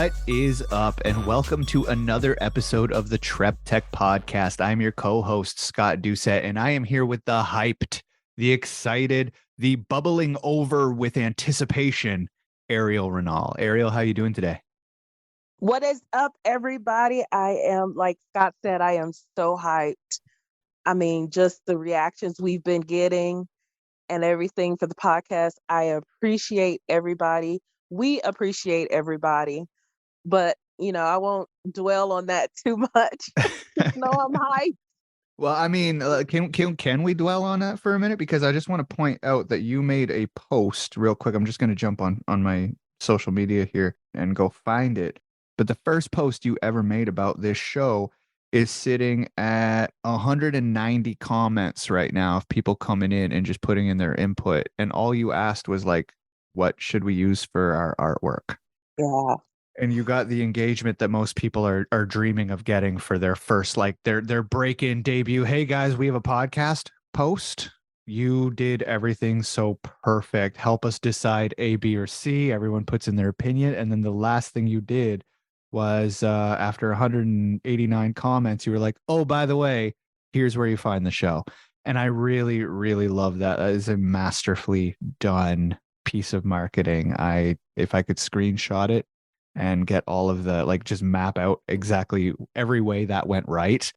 What is up? And welcome to another episode of the TrepTECH podcast. I'm your co-host, Scott Doucette, and I am here with the hyped, the excited, the bubbling over with anticipation, Airial Renal. Airial, how you doing today? What is up, everybody? I am, like Scott said, I am so hyped. I mean, just the reactions we've been getting and everything for the podcast. I appreciate everybody. We appreciate everybody. But, I won't dwell on that too much. I'm hyped. Well, I mean, can we dwell on that for a minute? Because I just want to point out that you made a post real quick. I'm just going to jump on my social media here and go find it. But the first post you ever made about this show is sitting at 190 comments right now of people coming in and just putting in their input. And all you asked was like, what should we use for our artwork? Yeah. And you got the engagement that most people are dreaming of getting for their first, like their break-in debut. Hey guys, we have a podcast post. You did everything so perfect. Help us decide A, B, or C. Everyone puts in their opinion. And then the last thing you did was after 189 comments, you were like, oh, by the way, here's where you find the show. And I really, really love that. That is a masterfully done piece of marketing. If I could screenshot it and get all of the, like, just map out exactly every way that went right,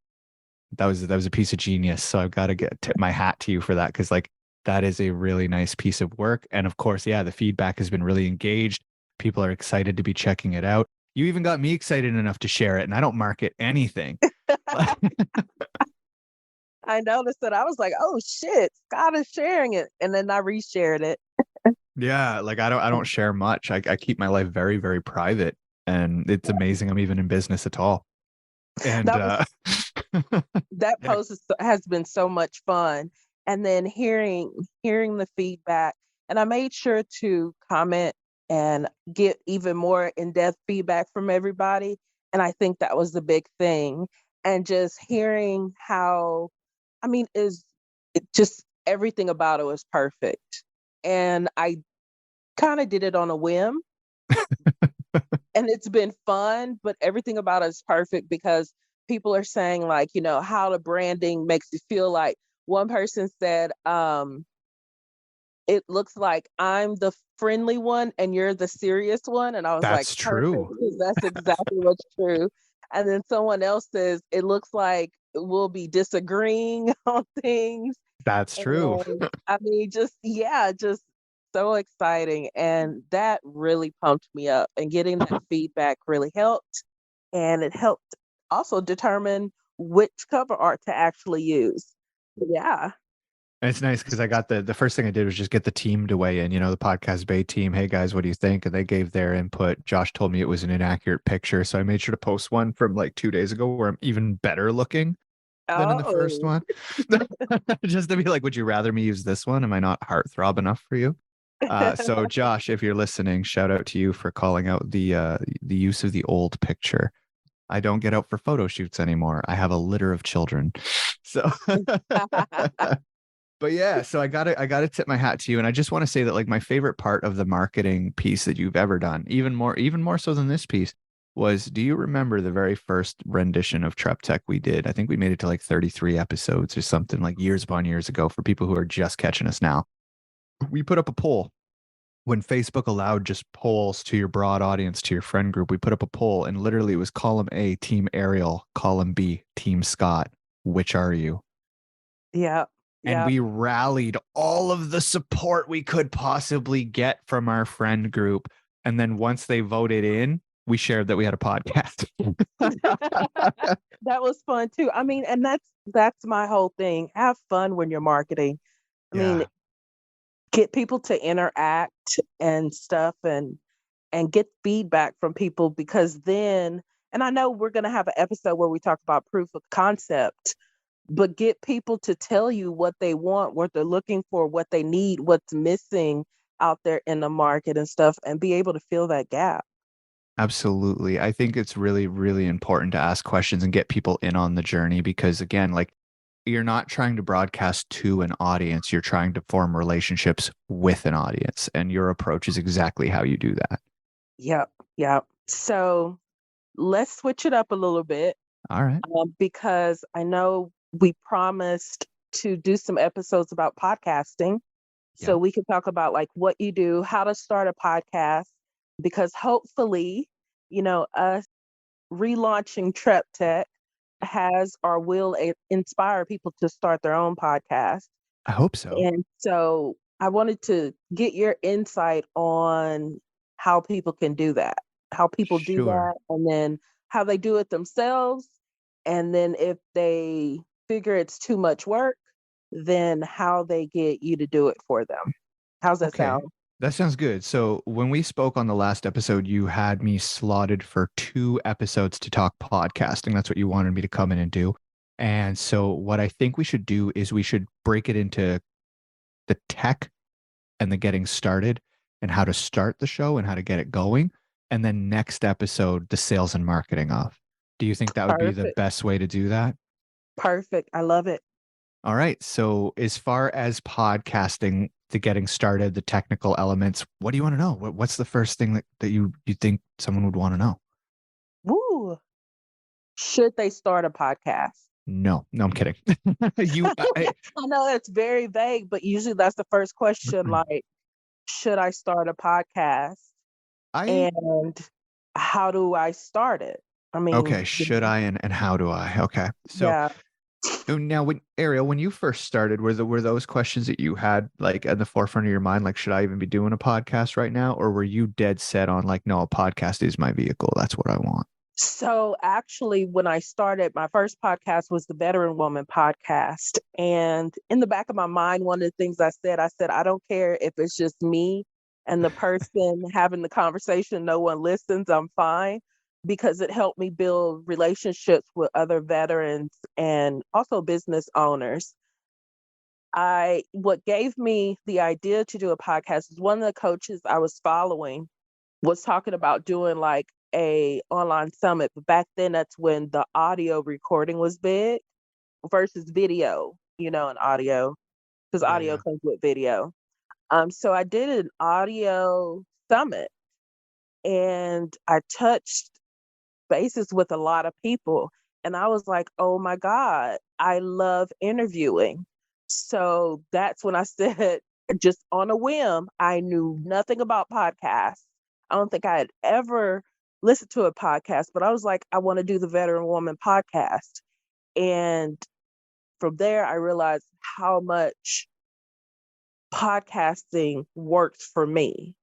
that was a piece of genius. So I've got to tip my hat to you for that, because like that is a really nice piece of work. And of course, yeah, the feedback has been really engaged. People are excited to be checking it out. You even got me excited enough to share it, and I don't market anything. I noticed that. I was like, oh shit, Scott is sharing it. And then I reshared it. Yeah, like I don't share much. I keep my life very, very private, and it's amazing I'm even in business at all. And that post has been so much fun. And then hearing the feedback, and I made sure to comment and get even more in-depth feedback from everybody. And I think that was the big thing. And just hearing how, just everything about it was perfect. And I kind of did it on a whim. And it's been fun, but everything about it is perfect because people are saying, like, how the branding makes you feel. Like one person said, it looks like I'm the friendly one and you're the serious one. And I was that's like, true. perfect, that's exactly what's true. And then someone else says, it looks like we'll be disagreeing on things. That's true. And, just so exciting. And that really pumped me up. And getting that feedback really helped. And it helped also determine which cover art to actually use. Yeah. And it's nice because I got the first thing I did was just get the team to weigh in, the Podcast Bay team. Hey guys, what do you think? And they gave their input. Josh told me it was an inaccurate picture, so I made sure to post one from like 2 days ago where I'm even better looking than in the first one. Just to be like, would you rather me use this one? Am I not heartthrob enough for you? So Josh, if you're listening, shout out to you for calling out the use of the old picture. I don't get out for photo shoots anymore. I have a litter of children. So but yeah, so I gotta tip my hat to you. And I just want to say that, like, my favorite part of the marketing piece that you've ever done, even more so than this piece, was, do you remember the very first rendition of TrepTECH we did? I think we made it to like 33 episodes or something, like years upon years ago, for people who are just catching us now. We put up a poll when Facebook allowed just polls to your broad audience, to your friend group. We put up a poll, and literally it was column A, Team Airial, column B, Team Scott. Which are you? Yeah. And we rallied all of the support we could possibly get from our friend group. And then once they voted in, we shared that we had a podcast. That was fun too. And that's my whole thing. Have fun when you're marketing. Get people to interact and stuff, and get feedback from people, because then, and I know we're going to have an episode where we talk about proof of concept, but get people to tell you what they want, what they're looking for, what they need, what's missing out there in the market and stuff, and be able to fill that gap. Absolutely. I think it's really, really important to ask questions and get people in on the journey, because again, like, you're not trying to broadcast to an audience, you're trying to form relationships with an audience, and your approach is exactly how you do that. Yep. So let's switch it up a little bit, All right. because I know we promised to do some episodes about podcasting. Yeah. So we can talk about like what you do, how to start a podcast, because hopefully, us relaunching TrepTECH has or will inspire people to start their own podcast. I hope so. And so I wanted to get your insight on how people can do that, how people do Sure. that, and then how they do it themselves. And then if they figure it's too much work, then how they get you to do it for them. How's that Okay. sound? That sounds good. So when we spoke on the last episode, you had me slotted for 2 episodes to talk podcasting. That's what you wanted me to come in and do. And so what I think we should do is we should break it into the tech and the getting started and how to start the show and how to get it going. And then next episode, the sales and marketing of. Do you think that would be the Perfect. best way to do that? Perfect. I love it. All right. So, as far as podcasting, the getting started, the technical elements, what do you want to know? What's the first thing that you think someone would want to know? Woo. Should they start a podcast? No, no, I'm kidding. you, I know it's very vague, but usually that's the first question, like, should I start a podcast? I, And how do I start it? I okay. mean, Should I and how do I? Okay. So yeah. now, when Ariel, when you first started, were those questions that you had like at the forefront of your mind, like, should I even be doing a podcast right now, or were you dead set on like, no, a podcast is my vehicle. That's what I want. So actually, when I started, my first podcast was the Veteran Woman podcast. And in the back of my mind, one of the things I said, I don't care if it's just me and the person having the conversation, no one listens, I'm fine, because it helped me build relationships with other veterans and also business owners. What gave me the idea to do a podcast is one of the coaches I was following was talking about doing like a online summit, but back then that's when the audio recording was big versus video, and audio, because Yeah, audio yeah. comes with video. So I did an audio summit and I touched bases with a lot of people. And I was like, oh my God, I love interviewing. So that's when I said, just on a whim, I knew nothing about podcasts. I don't think I had ever listened to a podcast, but I was like, I want to do the Veteran Woman podcast. And from there, I realized how much podcasting works for me.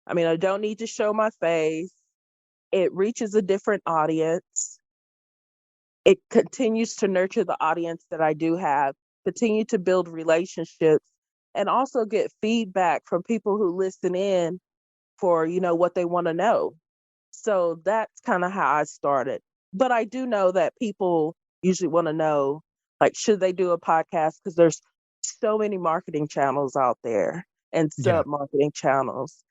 I mean, I don't need to show my face. It reaches a different audience. It continues to nurture the audience that I do have, continue to build relationships, and also get feedback from people who listen in for, what they want to know. So that's kind of how I started. But I do know that people usually want to know, like, should they do a podcast? Because there's so many marketing channels out there and Yeah. sub marketing channels.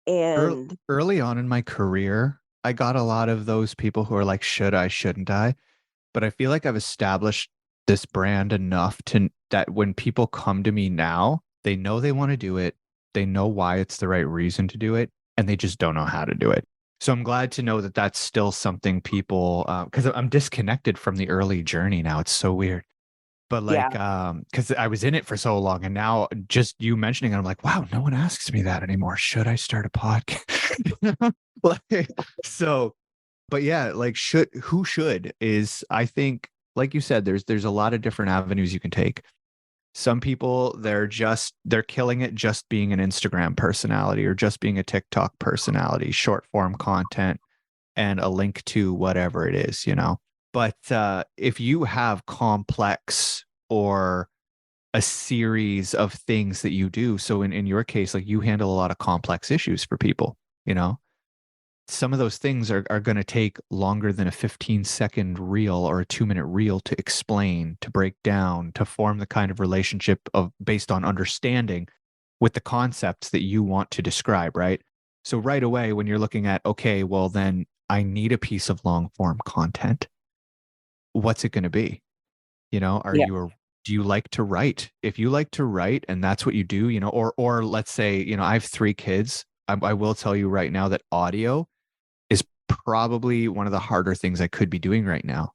And Early on in my career, I got a lot of those people who are like, should I, shouldn't I? But I feel like I've established this brand enough to that when people come to me now, they know they want to do it. They know why it's the right reason to do it, and they just don't know how to do it. So I'm glad to know that that's still something people, because I'm disconnected from the early journey now. It's so weird. But yeah, like, because I was in it for so long, and now just you mentioning it, I'm like, wow, no one asks me that anymore. Should I start a podcast? Like, so, but yeah, like, who should is, I think, like you said, there's a lot of different avenues you can take. Some people, they're killing it just being an Instagram personality or just being a TikTok personality, short form content and a link to whatever it is. But if you have complex or a series of things that you do, so in your case, like, you handle a lot of complex issues for people, you know, some of those things are going to take longer than a 15-second reel or a 2-minute reel to explain, to break down, to form the kind of relationship of based on understanding with the concepts that you want to describe, right? So right away, when you're looking at, okay, well, then I need a piece of long form content. What's it going to be? yeah, Do you like to write? If you like to write and that's what you do, or let's say, I have 3 kids. I will tell you right now that audio is probably one of the harder things I could be doing right now.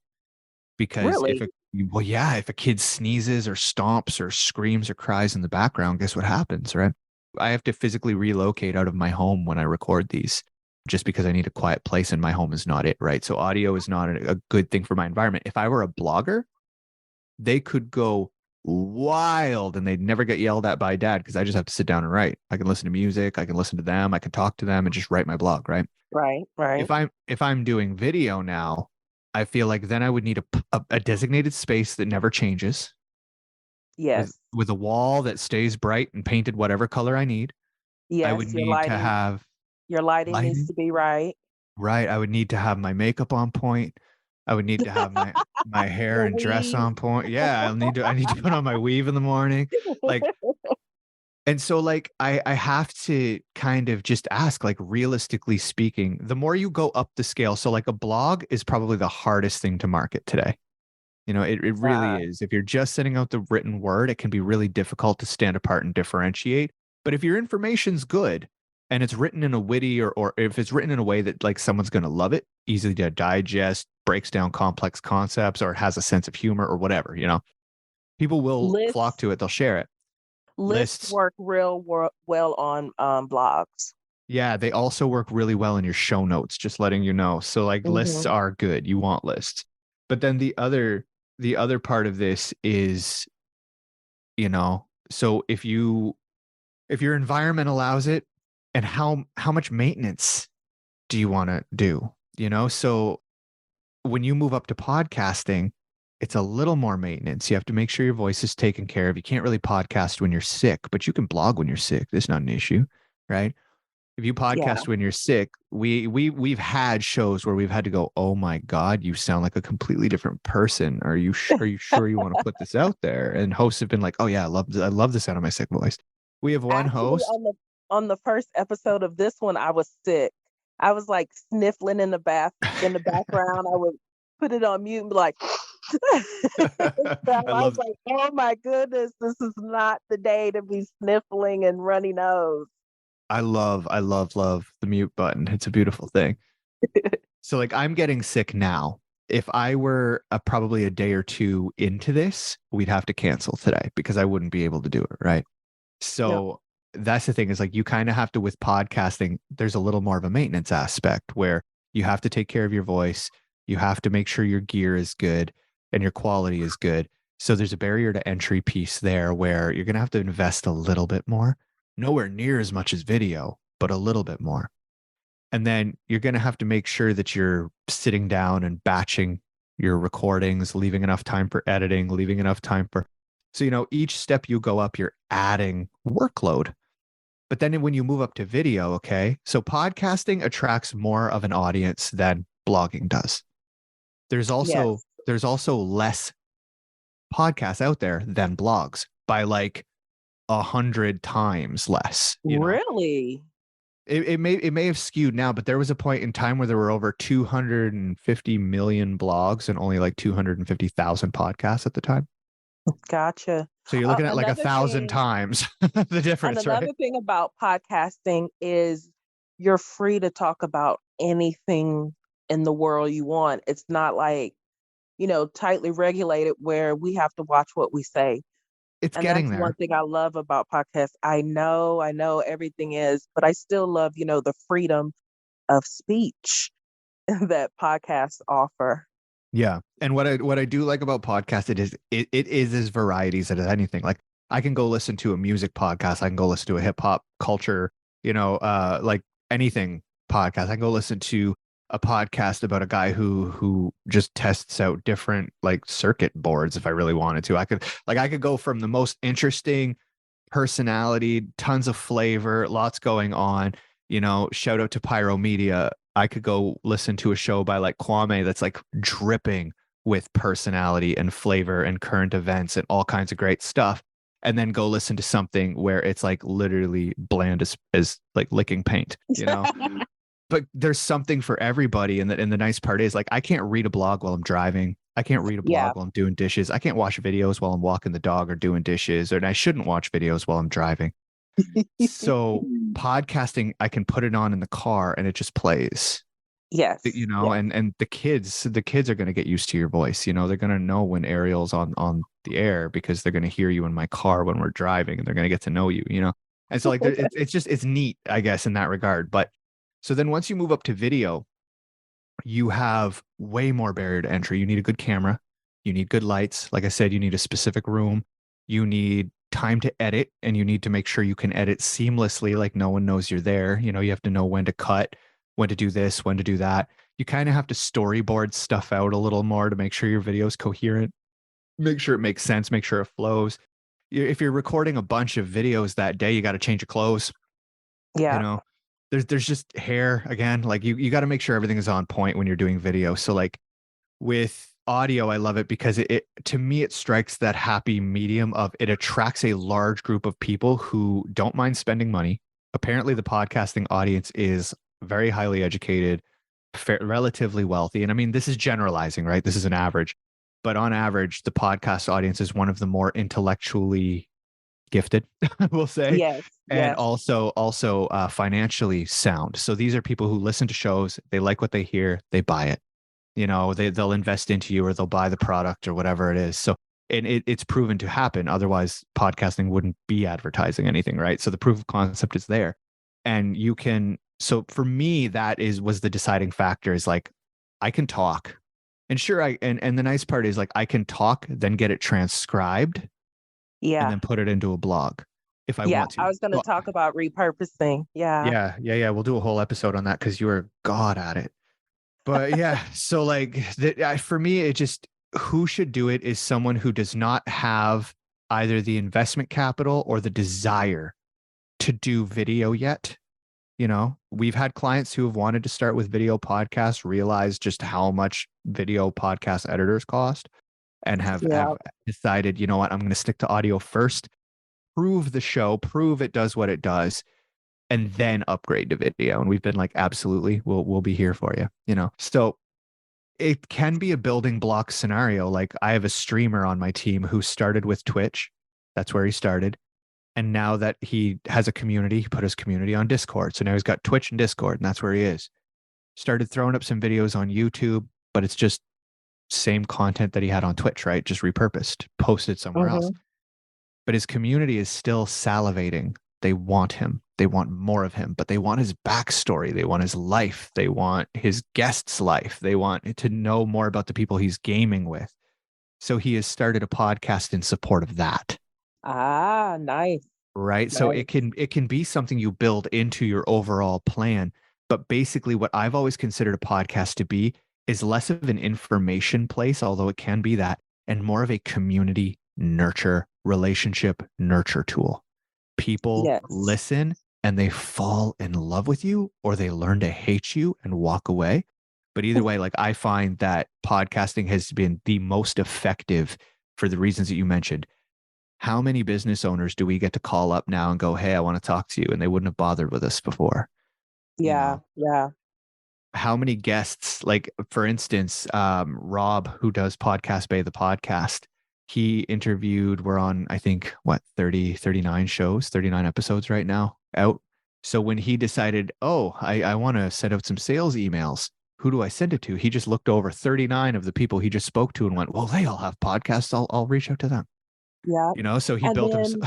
Because Really? if a kid sneezes or stomps or screams or cries in the background, guess what happens, right? I have to physically relocate out of my home when I record these just because I need a quiet place and my home is not it, right? So audio is not a good thing for my environment. If I were a blogger, they could go wild and they'd never get yelled at by dad because I just have to sit down and write. I can listen to music, I can listen to them, I can talk to them and just write my blog, right? Right, right. If I'm doing video now, I feel like then I would need a designated space that never changes Yes. with a wall that stays bright and painted whatever color I need. I would Yes, need to have your lighting needs lighting, to be right. right? I would need to have my makeup on point. I would need to have my hair Your and dress weave. on point. Yeah, I need to put on my weave in the morning. Like, and so like I have to kind of just ask, like, realistically speaking, the more you go up the scale, so like a blog is probably the hardest thing to market today. It really Uh, is. If you're just sending out the written word, it can be really difficult to stand apart and differentiate. But if your information's good and it's written in a witty or if it's written in a way that like someone's going to love it, easy to digest, breaks down complex concepts, or it has a sense of humor or whatever, people will flock lists to it. They'll share it. lists Lists, work well on blogs. yeah, they also work really well in your show notes, just letting you know. So like lists Hmm. are good. You want lists. But then the other part of this is, so if your environment allows it, and how much maintenance do you want to do? So when you move up to podcasting, it's a little more maintenance. You have to make sure your voice is taken care of. You can't really podcast when you're sick, but you can blog when you're sick. That's not an issue, right? If you Yeah. podcast when you're sick, we've had shows where we've had to go, "Oh my God, you sound like a completely different person. Are you sure you want to put this out there?" And hosts have been like, "Oh yeah, I love the sound of my sick voice." We have one Actually, host. on the first episode of this one, I was sick. I was like sniffling in the background. I would put it on mute and be like, so I I was love like, oh my goodness, this is not the day to be sniffling and runny nose. love the mute button. It's a beautiful thing. So like I'm getting sick now. If I were probably a day or two into this, we'd have to cancel today because I wouldn't be able to do it, right? Yeah. So that's the thing, is like you kind of have to, with podcasting, there's a little more of a maintenance aspect where you have to take care of your voice. You have to make sure your gear is good and your quality is good. So there's a barrier to entry piece there where you're going to have to invest a little bit more, nowhere near as much as video, but a little bit more. And then you're going to have to make sure that you're sitting down and batching your recordings, leaving enough time for editing, leaving enough time for. So, each step you go up, you're adding workload. But then when you move up to video, okay, so podcasting attracts more of an audience than blogging does. There's also Yes. there's also less podcasts out there than blogs by like 100 times less. Really? It may have skewed now, but there was a point in time where there were over 250 million blogs and only like 250,000 podcasts at the time. Gotcha. So you're looking at like a Another thousand thing, times the and difference, right? another thing about podcasting is you're free to talk about anything in the world you want. It's not like, tightly regulated where we have to watch what we say. It's And getting that's one there. thing I love about podcasts. I know everything is, but I still love, the freedom of speech that podcasts offer. Yeah. And what I do like about podcasts, it is as varieties as anything. Like I can go listen to a music podcast, I can go listen to a hip hop culture, like anything podcast. I can go listen to a podcast about a guy who just tests out different like circuit boards if I really wanted to. I could go from the most interesting personality, tons of flavor, lots going on. Shout out to Pyro Media. I could go listen to a show by like Kwame that's like dripping with personality and flavor and current events and all kinds of great stuff. And then go listen to something where it's like literally bland as like licking paint. But there's something for everybody. And the nice part is like I can't read a blog while I'm driving. I can't read a Yeah. blog while I'm doing dishes. I can't watch videos while I'm walking the dog or doing dishes. And I shouldn't watch videos while I'm driving. So podcasting, I can put it on in the car and it just plays. Yes. You know, Yes. and the kids are going to get used to your voice. You know, they're going to know when Ariel's on the air because they're going to hear you in my car when we're driving, and they're going to get to know you, you know. And so like it's neat, I guess, in that regard. But so then once you move up to video, you have way more barrier to entry. You need a good camera, you need good lights. Like I said, you need a specific room, you need time to edit, and you need to make sure you can edit seamlessly, like no one knows you're there. You know, you have to know when to cut, when to do this, when to do that. You kind of have to storyboard stuff out a little more to make sure your video is coherent, make sure it makes sense, make sure it flows. If you're recording a bunch of videos that day, you got to change your clothes, you Yeah. know. There's just hair again, like you got to make sure everything is on point when you're doing video. So like with audio, I love it because it to me it strikes that happy medium of it attracts a large group of people who don't mind spending money. Apparently the podcasting audience is very highly educated, relatively wealthy, and I mean this is generalizing, right? This is an average, but on average the podcast audience is one of the more intellectually gifted, we'll say, Yes. and Yes. also financially sound. So these are people who listen to shows, they like what they hear, they buy it. You know, they'll invest into you or they'll buy the product or whatever it is. So and it's proven to happen. Otherwise, podcasting wouldn't be advertising anything, right? So the proof of concept is there, and you can. So for me, that was the deciding factor. Is like I can talk, and sure, and the nice part is like I can talk, then get it transcribed and Yeah. then put it into a blog if I Yeah. want I to. was going to Well, talk about repurposing. Yeah. yeah. We'll do a whole episode on that because you are god at it. But yeah, so like for me, it just who should do it is someone who does not have either the investment capital or the desire to do video yet. You know, we've had clients who have wanted to start with video podcasts, realize just how much video podcast editors cost, and have Yeah. decided, you know what, I'm going to stick to audio first, prove the show, prove it does what it does, and then upgrade to video. And we've been like, absolutely, we'll be here for you, you know. So it can be a building block scenario. Like I have a streamer on my team who started with Twitch. That's where he started. And now that he has a community, he put his community on Discord. So now he's got Twitch and Discord, and that's where he is. Started throwing up some videos on YouTube, but it's just same content that he had on Twitch, right? Just repurposed, posted somewhere else. Hmm. But his community is still salivating. They want him. They want more of him, but they want his backstory. They want his life. They want his guest's life. They want to know more about the people he's gaming with. So he has started a podcast in support of that. Ah, nice. Right. So Nice. it can be something you build into your overall plan. But basically, what I've always considered a podcast to be is less of an information place, although it can be that, and more of a community nurture, relationship nurture tool. People Yes. listen and they fall in love with you, or they learn to hate you and walk away. But either way, like I find that podcasting has been the most effective for the reasons that you mentioned. How many business owners do we get to call up now and go, hey, I want to talk to you? And they wouldn't have bothered with us before, you Yeah. know? Yeah. How many guests, like for instance, Rob, who does Podcast Bay, the podcast, he interviewed, we're on, I think, what, 30, 39 shows, 39 episodes right now out. So when he decided, oh, I want to send out some sales emails, who do I send it to? He just looked over 39 of the people he just spoke to and went, well, they all have podcasts. I'll reach out to them, Yeah. you know? So he And built him.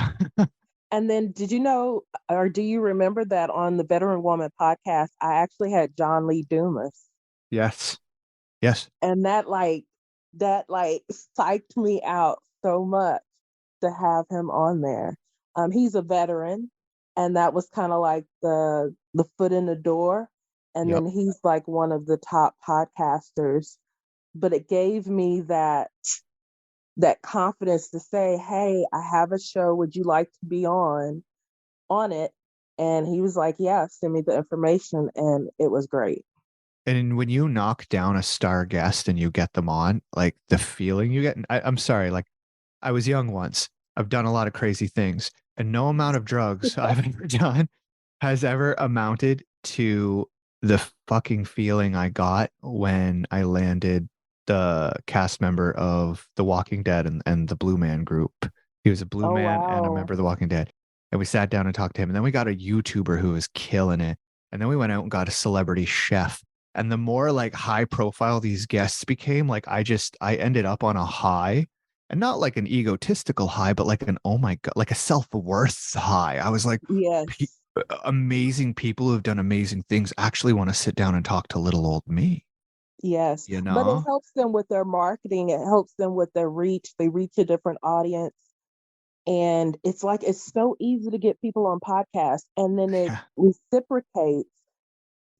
then did you know or do you remember that on the Veteran Woman podcast, I actually had John Lee Dumas, Yes. Yes. and that psyched me out so much to have him on there. He's a veteran, and that was kind of like the foot in the door. And Yep. then he's like one of the top podcasters. But it gave me that confidence to say, "Hey, I have a show. Would you like to be on it?" And he was like, "Yeah, send me the information," and it was great. And when you knock down a star guest and you get them on, like the feeling you get, I'm sorry, like I was young once. I've done a lot of crazy things, and no amount of drugs I've ever done has ever amounted to the fucking feeling I got when I landed the cast member of The Walking Dead and the Blue Man group. He was a Blue Oh Man and a wow. member of The Walking Dead. And we sat down and talked to him. And then we got a YouTuber who was killing it. And then we went out and got a celebrity chef And the more like high profile these guests became, like I ended up on a high, and not like an egotistical high, but like an, oh my God, like a self-worth high. I was like, "Pe- Yes. amazing people who have done amazing things actually want to sit down and talk to little old me, Yes, you but it know?" helps them with their marketing, it helps them with their reach, they reach a different audience, and it's like it's so easy to get people on podcasts, and then it Yeah. reciprocates,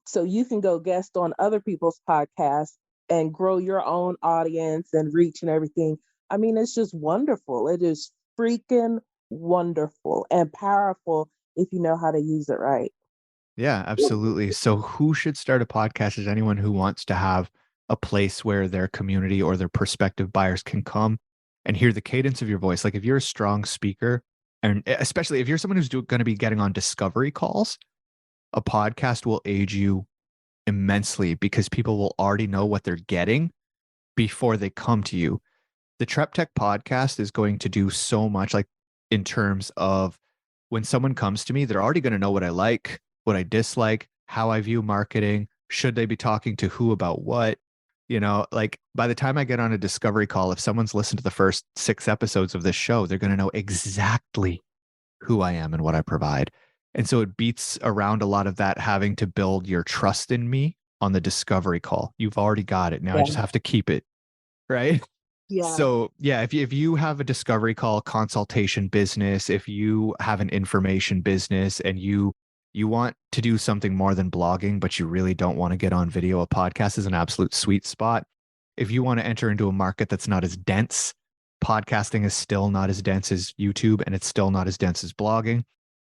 so you can go guest on other people's podcasts and grow your own audience and reach and everything. I mean, it's just wonderful. It is freaking wonderful and powerful if you know how to use it right. Yeah, absolutely. So who should start a podcast is anyone who wants to have a place where their community or their prospective buyers can come and hear the cadence of your voice. Like if you're a strong speaker, and especially if you're someone who's going to be getting on discovery calls, a podcast will aid you immensely because people will already know what they're getting before they come to you. The TrepTECH podcast is going to do so much, like in terms of when someone comes to me, they're already going to know what I like, what I dislike, how I view marketing, should they be talking to who about what. Like by the time I get on a discovery call, if someone's listened to the first 6 episodes of this show, they're going to know exactly who I am and what I provide. And so it beats around a lot of that having to build your trust in me on the discovery call. You've already got it. Now I just Yeah. have to keep it, right? Yeah. So yeah, if you have a discovery call consultation business, if you have an information business and you want to do something more than blogging, but you really don't want to get on video, a podcast is an absolute sweet spot. If you want to enter into a market that's not as dense, podcasting is still not as dense as YouTube and it's still not as dense as blogging.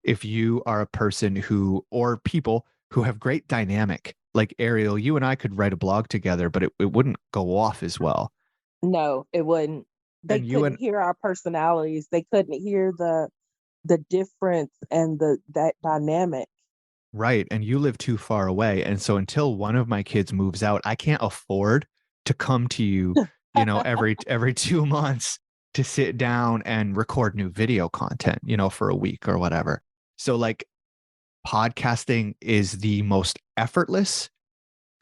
If you are a person who, or people who have great dynamic, like Ariel, you and I could write a blog together, but it wouldn't go off as well. No, it wouldn't. They And you couldn't and hear our personalities. They couldn't hear the difference and the that dynamic. Right. And you live too far away. And so until one of my kids moves out, I can't afford to come to you, every 2 months to sit down and record new video content, for a week or whatever. So like podcasting is the most effortless,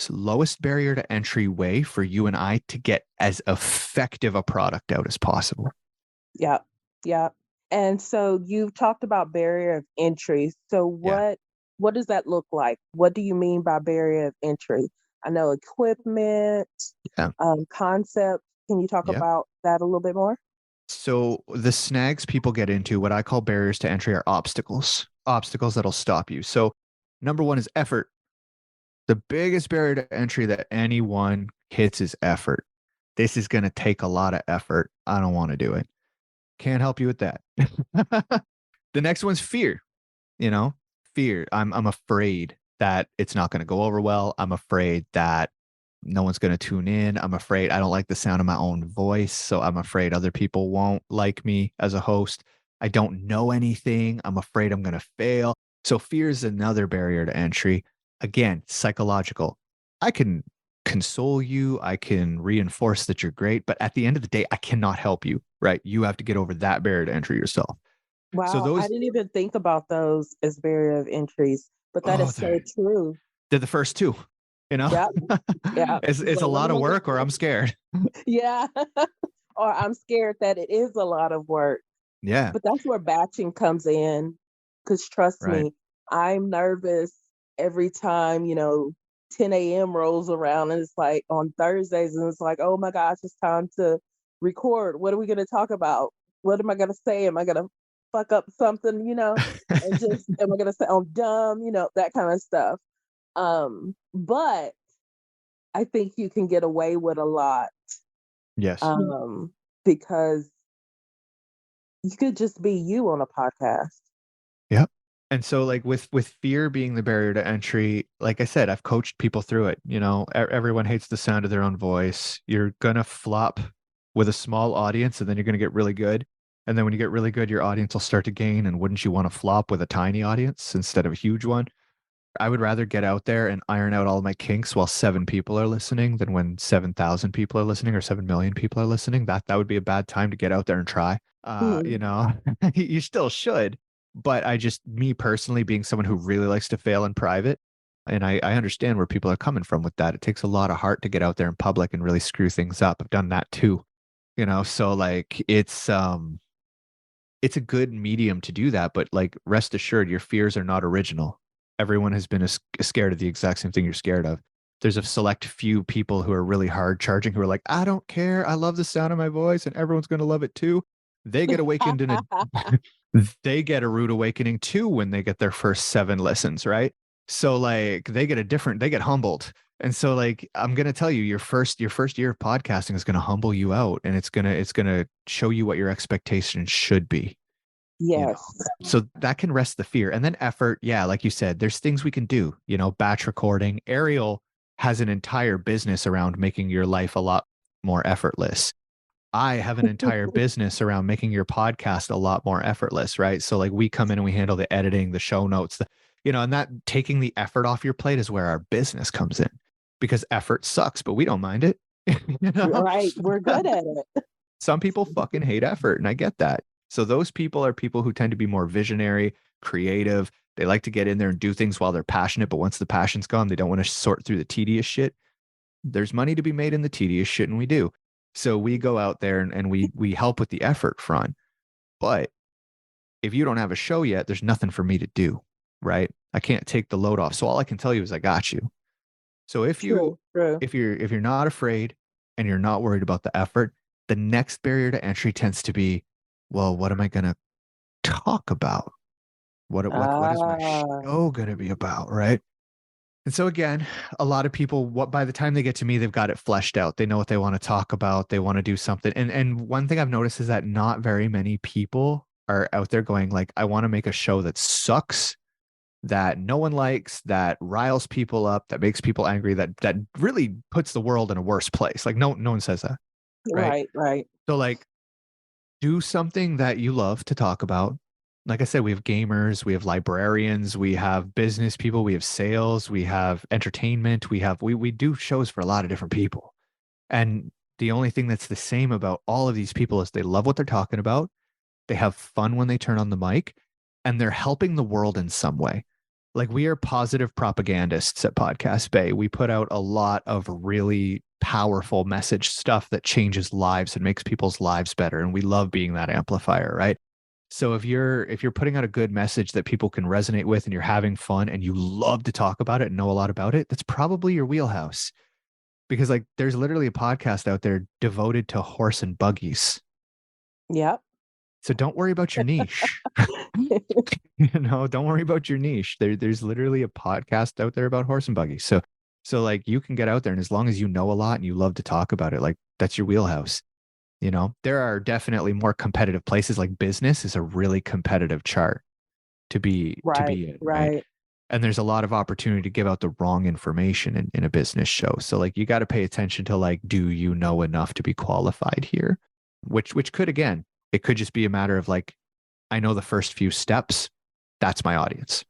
lowest barrier to entry way for you and I to get as effective a product out as possible. Yeah. Yeah. And so you've talked about barrier of entry. So Yeah. what does that look like? What do you mean by barrier of entry? I know equipment, Yeah. concept. Can you talk Yeah. about that a little bit more? So the snags people get into, what I call barriers to entry, are obstacles that'll stop you. So number one is effort. The biggest barrier to entry that anyone hits is effort. This is going to take a lot of effort. I don't want to do it. Can't help you with that. The next one's fear. you know Fear. I'm afraid that it's not going to go over well. I'm afraid that no one's going to tune in. I'm afraid I don't like the sound of my own voice, so I'm afraid other people won't like me as a host. I don't know anything. I'm afraid I'm going to fail. So fear is another barrier to entry. Again, psychological. I can console you, I can reinforce that you're great, but at the end of the day I cannot help you, right? You have to get over that barrier to entry yourself. So Wow, I those didn't even think about those as barrier of entries, but that oh is so true. they're the first two, you know. Yeah, yeah. It's a Like, let lot me of look work or at I'm scared. yeah. Or I'm scared that it is a lot of work. Yeah, But that's where batching comes in. Cause trust right. me, I'm nervous every time, 10 a.m. rolls around and it's like on Thursdays and it's like, oh my gosh, it's time to record. What are we gonna talk about? What am I gonna say? Am I gonna fuck up something, And just am I gonna sound dumb, that kind of stuff. But I think you can get away with a lot, Yes. because you could just be you on a podcast. Yep. And so like with fear being the barrier to entry, like I said, I've coached people through it. Everyone hates the sound of their own voice. You're gonna flop with a small audience and then you're gonna get really good. And then when you get really good, your audience will start to gain. And wouldn't you want to flop with a tiny audience instead of a huge one? I would rather get out there and iron out all my kinks while 7 people are listening than when 7,000 people are listening or 7 million people are listening. That would be a bad time to get out there and try. Mhm. You still should, but me personally, being someone who really likes to fail in private, And I understand where people are coming from with that. It takes a lot of heart to get out there in public and really screw things up. I've done that too, so like it's a good medium to do that, but like rest assured your fears are not original. Everyone has been scared of the exact same thing you're scared of. There's a select few people who are really hard charging who are like, I don't care, I love the sound of my voice and everyone's going to love it too. They get awakened in a they get a rude awakening too when they get their first 7 listens, right? So like they get humbled. And so like I'm gonna tell you, your first year of podcasting is gonna humble you out, and it's gonna show you what your expectations should be. you know Yes. so that can rest the fear. And then effort, yeah, like you said, there's things we can do, batch recording. Airial has an entire business around making your life a lot more effortless. I have an entire business around making your podcast a lot more effortless, right? So like we come in and we handle the editing, the show notes, and that taking the effort off your plate is where our business comes in, because effort sucks, but we don't mind it. you know? Right. We're good at it. Some people fucking hate effort, and I get that. So those people are people who tend to be more visionary, creative. They like to get in there and do things while they're passionate, but once the passion's gone, they don't want to sort through the tedious shit. There's money to be made in the tedious shit, and we do. So we go out there and we help with the effort front. But if you don't have a show yet, there's nothing for me to do, right? I can't take the load off. So all I can tell you is I got you. So True. True. if you're not afraid and you're not worried about the effort, the next barrier to entry tends to be, well, what am I going to talk about? What is my Ah, show going to be about, right? And so again, a lot of people, what by the time they get to me, they've got it fleshed out. They know what they want to talk about. They want to do something. And one thing I've noticed is that not very many people are out there going like, I want to make a show that sucks, that no one likes, that riles people up, that makes people angry, that really puts the world in a worse place. Like no one says that, right? right. Right. So like do something that you love to talk about. Like I said, we have gamers, we have librarians, we have business people, we have sales, we have entertainment, we do shows for a lot of different people. And the only thing that's the same about all of these people is they love what they're talking about. They have fun when they turn on the mic, and they're helping the world in some way. Like we are positive propagandists at Podcast Bay. We put out a lot of really powerful message stuff that changes lives and makes people's lives better. And we love being that amplifier, right? So if you're putting out a good message that people can resonate with and you're having fun and you love to talk about it and know a lot about it, that's probably your wheelhouse. Because like there's literally a podcast out there devoted to horse and buggies. Yep. So don't worry about your niche. Don't worry about your niche. There's literally a podcast out there about horse and buggies. So like you can get out there, and as long as you know a lot and you love to talk about it, like that's your wheelhouse. There are definitely more competitive places. Like business is a really competitive chart to Right. be in, right? Right. And there's a lot of opportunity to give out the wrong information in a business show. So like you got to pay attention to like, do you know enough to be qualified here? Which could, again, it could just be a matter of like, I know the first few steps. That's my audience.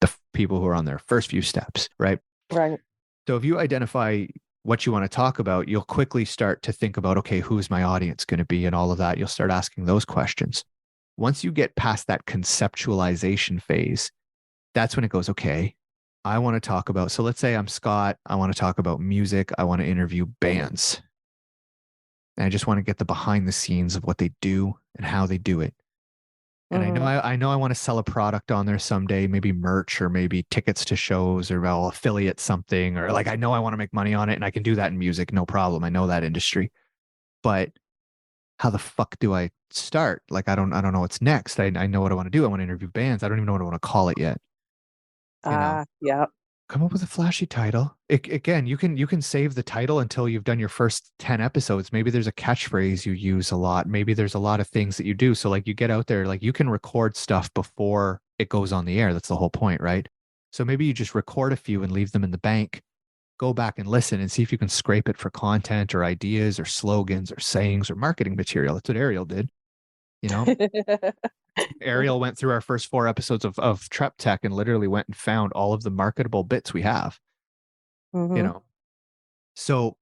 The people who are on their first few steps, right? Right. So if you identify what you want to talk about, you'll quickly start to think about, okay, who's my audience going to be and all of that. You'll start asking those questions. Once you get past that conceptualization phase, that's when it goes, okay, I want to talk about, so let's say I'm Scott. I want to talk about music. I want to interview bands. And I just want to get the behind the scenes of what they do and how they do it. And I know Mm-hmm. I want to sell a product on there someday, maybe merch or maybe tickets to shows, or I'll affiliate something, or like I know I want to make money on it, and I can do that in music, no problem. I know that industry. But how the fuck do I start? Like I don't know what's next. I know what I want to do. I want to interview bands. I don't even know what I want to call it yet. You know, Ah, yep. come up with a flashy title. Again, you can save the title until you've done your first 10 episodes. Maybe there's a catchphrase you use a lot. Maybe there's a lot of things that you do. So like you get out there, like you can record stuff before it goes on the air. That's the whole point, right? So maybe you just record a few and leave them in the bank. Go back and listen and see if you can scrape it for content or ideas or slogans or sayings or marketing material. That's what Airial did. You know, Airial went through our first 4 episodes of TrepTECH and literally went and found all of the marketable bits we have, you Mm-hmm. know. So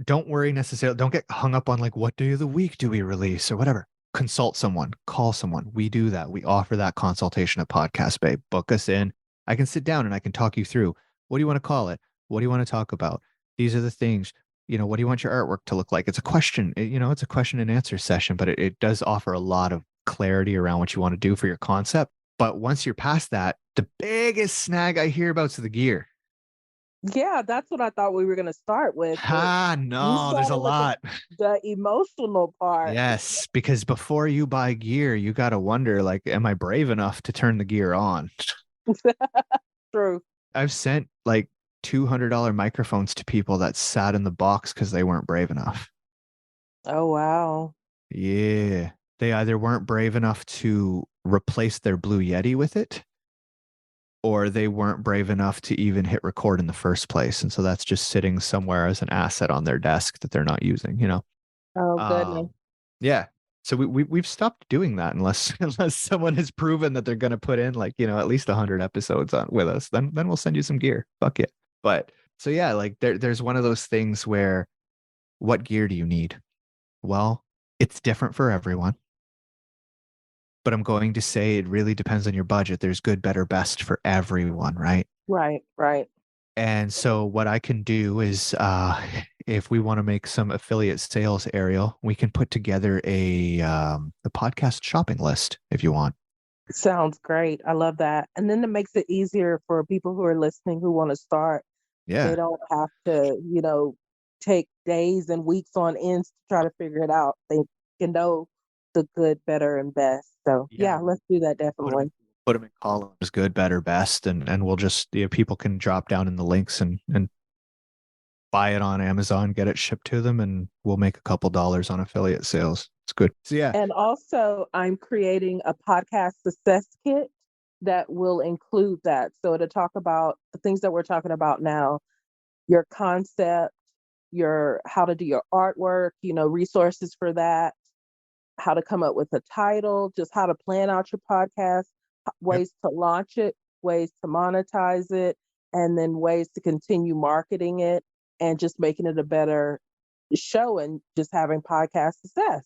don't worry necessarily. Don't get hung up on like what day of the week do we release or whatever. Consult someone, call someone. We do that. We offer that consultation at Podcast Bay. Book us in. I can sit down and I can talk you through What do you want to call it? What do you want to talk about? These are the things. What do you want your artwork to look like? It's a question. It's a question and answer session, but it does offer a lot of clarity around what you want to do for your concept. But once you're past that, the biggest snag I hear about is the gear. Yeah, that's what I thought we were gonna start with, but you No, there's a started with lot. the emotional part. Yes, because before you buy gear, you got to wonder, like, am I brave enough to turn the gear on? True. I've sent like $200 microphones to people that sat in the box because they weren't brave enough. Oh, wow. Yeah. They either weren't brave enough to replace their Blue Yeti with it, or they weren't brave enough to even hit record in the first place. And so that's just sitting somewhere as an asset on their desk that they're not using. Oh, goodness. Um, yeah. So we've stopped doing that unless unless someone has proven that they're going to put in like at least 100 episodes on with us. Then we'll send you some gear. Fuck it. But so yeah, like there's one of those things where what gear do you need? Well, it's different for everyone. But I'm going to say it really depends on your budget. There's good, better, best for everyone, right? Right, right. And so what I can do is if we want to make some affiliate sales, Ariel, we can put together a podcast shopping list if you want. Sounds great. I love that. And then it makes it easier for people who are listening who want to start. They Yeah. don't have to, take days and weeks on end to try to figure it out. They can know the good, better, and best. So Yeah. yeah, let's do that Put them definitely. put them in columns, good, better, best, and we'll just people can drop down in the links and buy it on Amazon, get it shipped to them, and we'll make a couple dollars on affiliate sales. It's good. So yeah, And also, I'm creating a podcast success kit that will include that. So to talk about the things that we're talking about now, your concept, your how to do your artwork, resources for that, how to come up with a title, just how to plan out your podcast, yep, ways to launch it, ways to monetize it, and then ways to continue marketing it and just making it a better show and just having podcast success.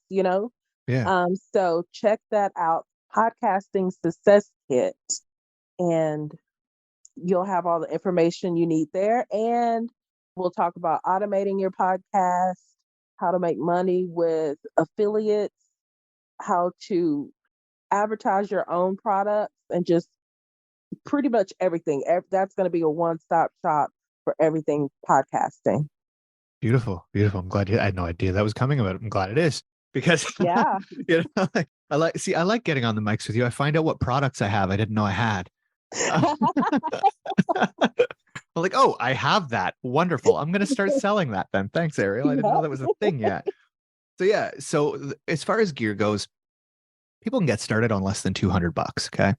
yeah, So check that out, Podcasting Success Kit, and you'll have all the information you need there. And we'll talk about automating your podcast, how to make money with affiliates, how to advertise your own products, and just pretty much everything. That's going to be a one-stop shop for everything podcasting. beautiful, beautiful. I'm glad I had no idea that was coming, but I'm glad it is because Yeah. I like getting on the mics with you. I find out what products I have I didn't know I had. Uh, I'm like, oh, I have that. Wonderful. I'm going to start selling that then. Thanks, Ariel. I didn't know Yeah. that was a thing yet. So yeah, as far as gear goes, people can get started on less than $200. Okay.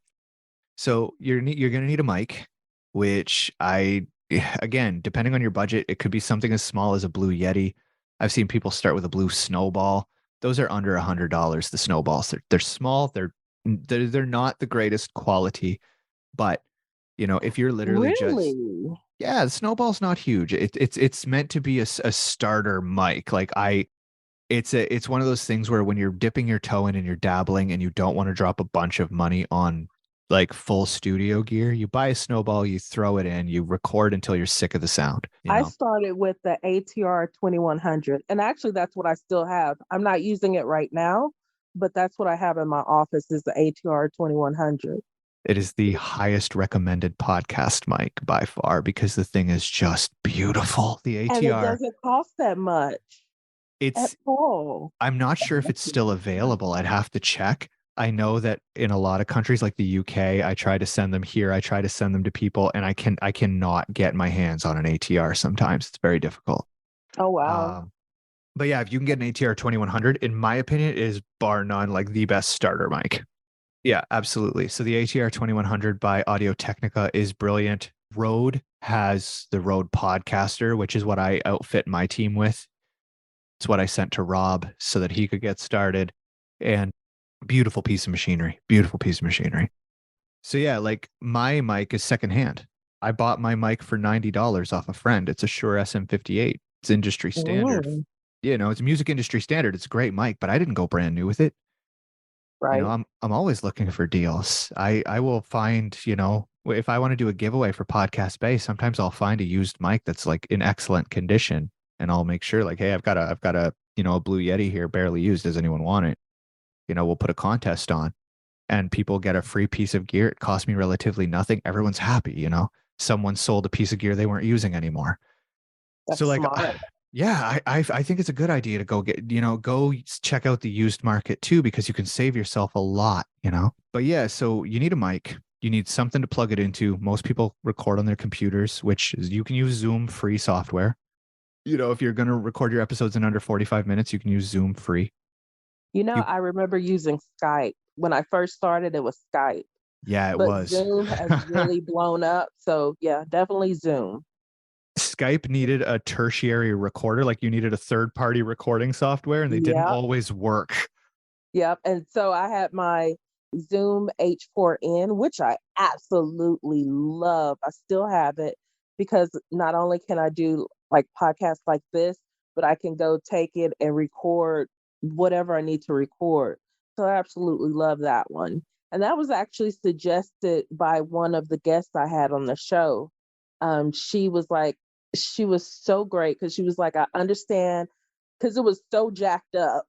So you're going to need a mic, which again, depending on your budget, it could be something as small as a Blue Yeti. I've seen people start with a Blue Snowball. Those are under $100. The snowballs, they're small. They're not the greatest quality, but if you're literally just Really? yeah, the snowball's not huge. It's meant to be a starter mic. Like it's one of those things where when you're dipping your toe in and you're dabbling and you don't want to drop a bunch of money on like full studio gear, you buy a snowball, you throw it in, you record until you're sick of the sound, I started with the ATR 2100, and actually that's what I still have. I'm not using it right now, but that's what I have in my office is the ATR 2100. It is the highest recommended podcast mic by far because the thing is just beautiful. The And it ATR, doesn't cost that much at it's all. I'm not sure if it's still available. I'd have to check. I know that in a lot of countries like the UK, I try to send them here. I try to send them to people, and I cannot get my hands on an ATR sometimes. It's very difficult. Oh, wow. Um, but yeah, if you can get an ATR 2100, in my opinion, it is bar none like the best starter mic. Yeah, absolutely. So the ATR 2100 by Audio Technica is brilliant. Rode has the Rode Podcaster, which is what I outfit my team with. It's what I sent to Rob so that he could get started. And beautiful piece of machinery. Beautiful piece of machinery. So yeah, like my mic is secondhand. I bought my mic for $90 off a friend. It's a Shure SM58. It's industry standard. Mm, It's music industry standard. It's a great mic, but I didn't go brand new with it. right. I'm always looking for deals. I will find, if I want to do a giveaway for Podcast Bay, sometimes I'll find a used mic that's like in excellent condition, and I'll make sure like, hey, I've got a a Blue Yeti here, barely used. Does anyone want it? We'll put a contest on, and people get a free piece of gear. It cost me relatively nothing. Everyone's happy. Someone sold a piece of gear they weren't using anymore. So That's like, smart. yeah, I think it's a good idea to go go check out the used market too, because you can save yourself a lot. But yeah, so you need a mic. You need something to plug it into. Most people record on their computers, which is you can use Zoom free software. If you're going to record your episodes in under 45 minutes, you can use Zoom free. You I remember using Skype. When I first started, it was Skype, Yeah, it but was. Zoom has really blown up. So yeah, definitely Zoom. Skype needed a tertiary recorder, like you needed a third party recording software, and they didn't Yep. always work. Yep. And so I had my Zoom H4n, which I absolutely love. I still have it because not only can I do like podcasts like this, but I can go take it and record whatever I need to record. So I absolutely love that one. And that was actually suggested by one of the guests I had on the show. She was like, she was so great because she was like, I understand because it was so jacked up.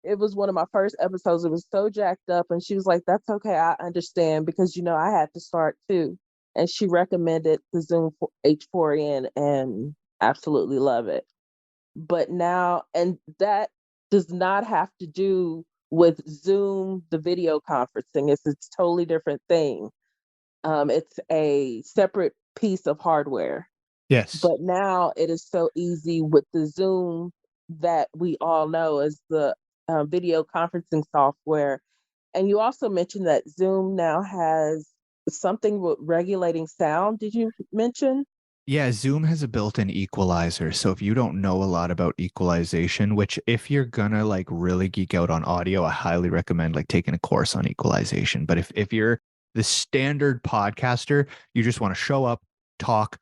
It was one of my first episodes. It was so jacked up. And she was like, that's okay. I understand because, I had to start too. And she recommended the Zoom H4n and absolutely love it. But now, and that does not have to do with Zoom, the video conferencing. It's a totally different thing. It's a separate piece of hardware. Yes. But now it is so easy with the Zoom that we all know as the video conferencing software. And you also mentioned that Zoom now has something with regulating sound. Did you mention? Yeah, Zoom has a built-in equalizer. So if you don't know a lot about equalization, which if you're gonna like really geek out on audio, I highly recommend like taking a course on equalization. But if you're the standard podcaster, you just want to show up, talk,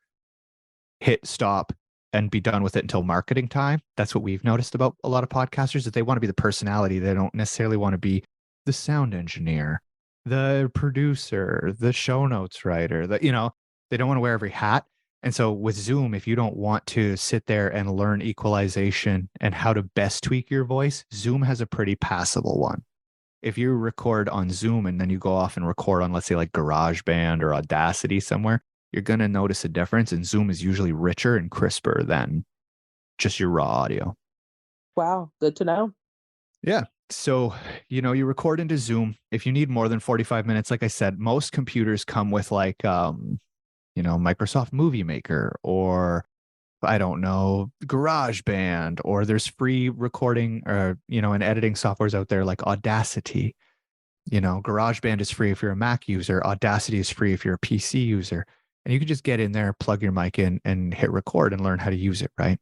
hit stop, and be done with it until marketing time. That's what we've noticed about a lot of podcasters, that they want to be the personality. They don't necessarily want to be the sound engineer, the producer, the show notes writer, they don't want to wear every hat. And so with Zoom, if you don't want to sit there and learn equalization and how to best tweak your voice, Zoom has a pretty passable one. If you record on Zoom and then you go off and record on, let's say, like GarageBand or Audacity somewhere, you're going to notice a difference. And Zoom is usually richer and crisper than just your raw audio. Wow, good to know. Yeah. So, you record into Zoom. If you need more than 45 minutes, like I said, most computers come with like, Microsoft Movie Maker, or I don't know, GarageBand, or there's free recording or, and editing softwares out there like Audacity. GarageBand is free if you're a Mac user. Audacity is free if you're a PC user. And you can just get in there, plug your mic in, and hit record and learn how to use it, right?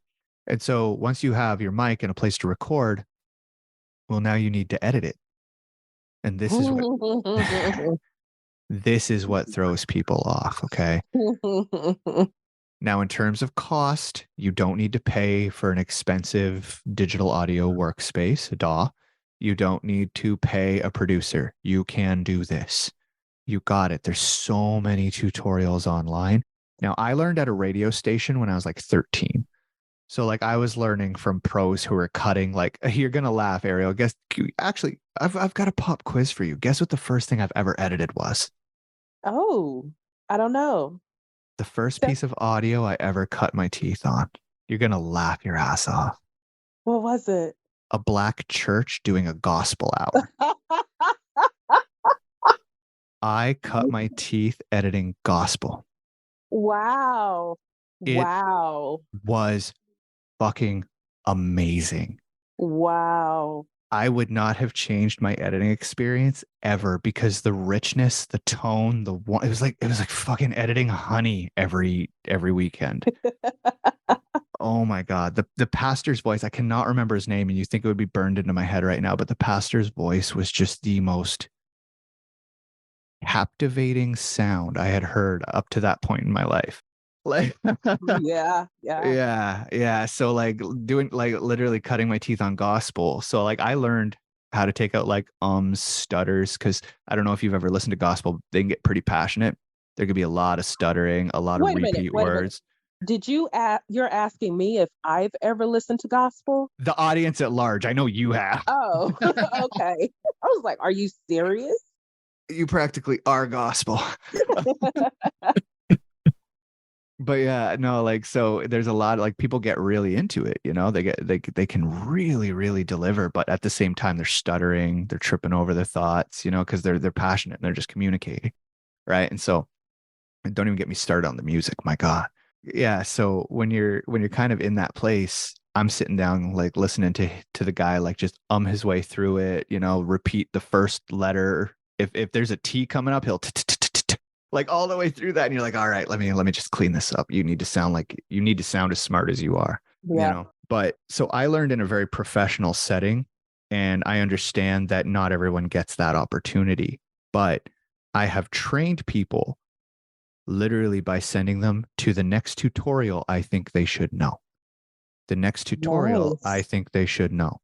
And so once you have your mic and a place to record, well, now you need to edit it. And this is what throws people off, okay? Now, in terms of cost, you don't need to pay for an expensive digital audio workspace, a DAW. You don't need to pay a producer. You can do this. You got it. There's so many tutorials online. Now, I learned at a radio station when I was like 13. So like I was learning from pros who were cutting, like, you're gonna laugh, Airial. Guess actually I've got a pop quiz for you. Guess what the first thing I've ever edited was? Oh, I don't know. The first piece of audio I ever cut my teeth on. You're gonna laugh your ass off. What was it? A black church doing a gospel hour. I cut my teeth editing gospel. Wow. It Wow. was fucking amazing. Wow. I would not have changed my editing experience ever, because the richness, the tone, it was like fucking editing honey every weekend. Oh my God. The pastor's voice, I cannot remember his name, and you think it would be burned into my head right now, but the pastor's voice was just the most captivating sound I had heard up to that point in my life. Like, Yeah, yeah. yeah. So like doing like literally cutting my teeth on gospel. So like I learned how to take out like stutters, because I don't know if you've ever listened to gospel, they can get pretty passionate. There could be a lot of stuttering, a lot of Wait a minute. repeat Wait a minute. words. Did you you're asking me if I've ever listened to gospel? The audience at large, I know you have. Oh, okay. I was like, are you serious? You practically are gospel. But yeah, no, like so there's a lot like people get really into it, you know, they can really, really deliver, but at the same time they're stuttering, they're tripping over their thoughts, you know, because they're passionate and they're just communicating. Right. And so don't even get me started on the music, my God. Yeah. So when you're kind of in that place, I'm sitting down like listening to the guy like just his way through it, you know, repeat the first letter. If there's a T coming up, he'll like all the way through that, and you're like, all right, let me just clean this up. You need to sound as smart as you are, you Yeah. know. But so I learned in a very professional setting, and I understand that not everyone gets that opportunity. But I have trained people literally by sending them to the next tutorial I think they should know. The next tutorial I Nice. think they should know.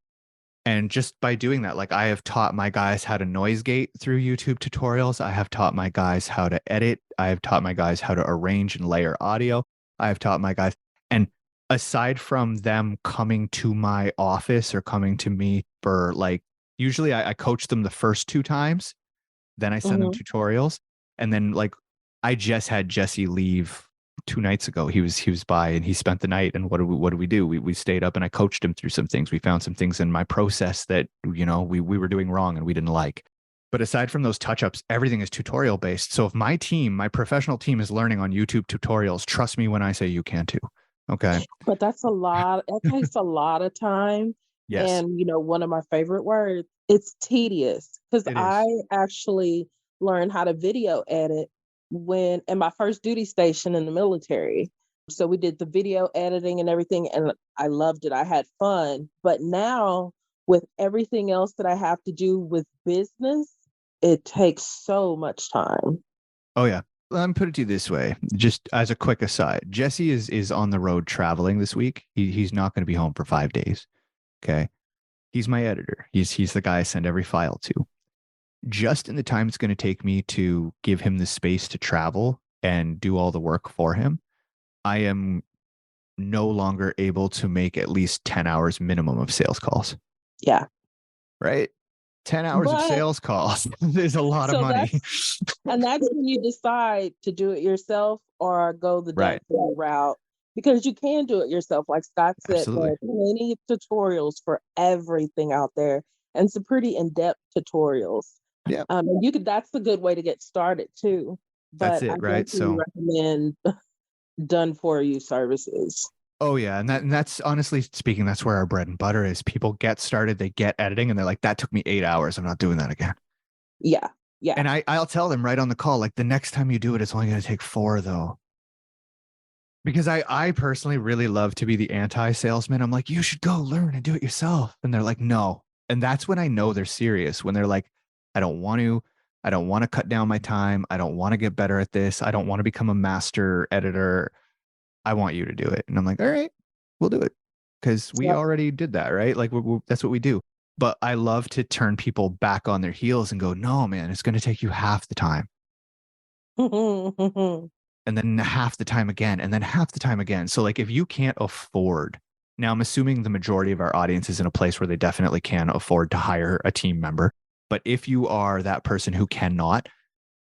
And just by doing that, like I have taught my guys how to noise gate through YouTube tutorials. I have taught my guys how to edit. I have taught my guys how to arrange and layer audio. I have taught my guys. And aside from them coming to my office or coming to me for like, usually I coach them the first 2 times, then I send them Mhm. tutorials. And then like I just had Jesse leave 2 nights ago. He was by and he spent the night. And what did we do? We stayed up and I coached him through some things. We found some things in my process that we were doing wrong and we didn't like. But aside from those touch ups, everything is tutorial based. So if my professional team is learning on YouTube tutorials, trust me when I say you can too. Okay. But that's a lot. It takes a lot of time. Yes, And, one of my favorite words, it's tedious because it I is. actually learned how to video edit when in my first duty station in the military. So we did the video editing and everything, and I loved it. I had fun. But now, with everything else that I have to do with business, it takes so much time. Oh yeah. Let me put it to you this way, just as a quick aside. Jesse is on the road traveling this week. He's not going to be home for 5 days. Okay. He's my editor. He's the guy I send every file to. Just in the time it's going to take me to give him the space to travel and do all the work for him, I am no longer able to make at least 10 hours minimum of sales calls, Yeah. right? 10 hours of But sales calls is a lot of so money. that's when you decide to do it yourself or go the done Right. for you route because you can do it yourself. Like Scott said, there Absolutely. are plenty of tutorials for everything out there and some pretty in-depth tutorials. Yeah. And you could that's a good way to get started too. That's But I it. Right. definitely So, recommend done for you services. oh yeah. And that's honestly speaking, that's where our bread and butter is. People get started, they get editing, and they're like, that took me 8 hours. I'm not doing that again. Yeah. Yeah. And I'll tell them right on the call, like the next time you do it, it's only going to take 4 though. Because I personally really love to be the anti-salesman. I'm like, you should go learn and do it yourself. And they're like, no. And that's when I know they're serious. When they're like, I don't want to, I don't want to cut down my time. I don't want to get better at this. I don't want to become a master editor. I want you to do it. And I'm like, all right, we'll do it. Because we Yep. already did that, right? Like that's what we do. But I love to turn people back on their heels and go, no, man, it's going to take you half the time and then half the time again, and then half the time again. So, like, if you can't afford, now I'm assuming the majority of our audience is in a place where they definitely can afford to hire a team member. But if you are that person who cannot,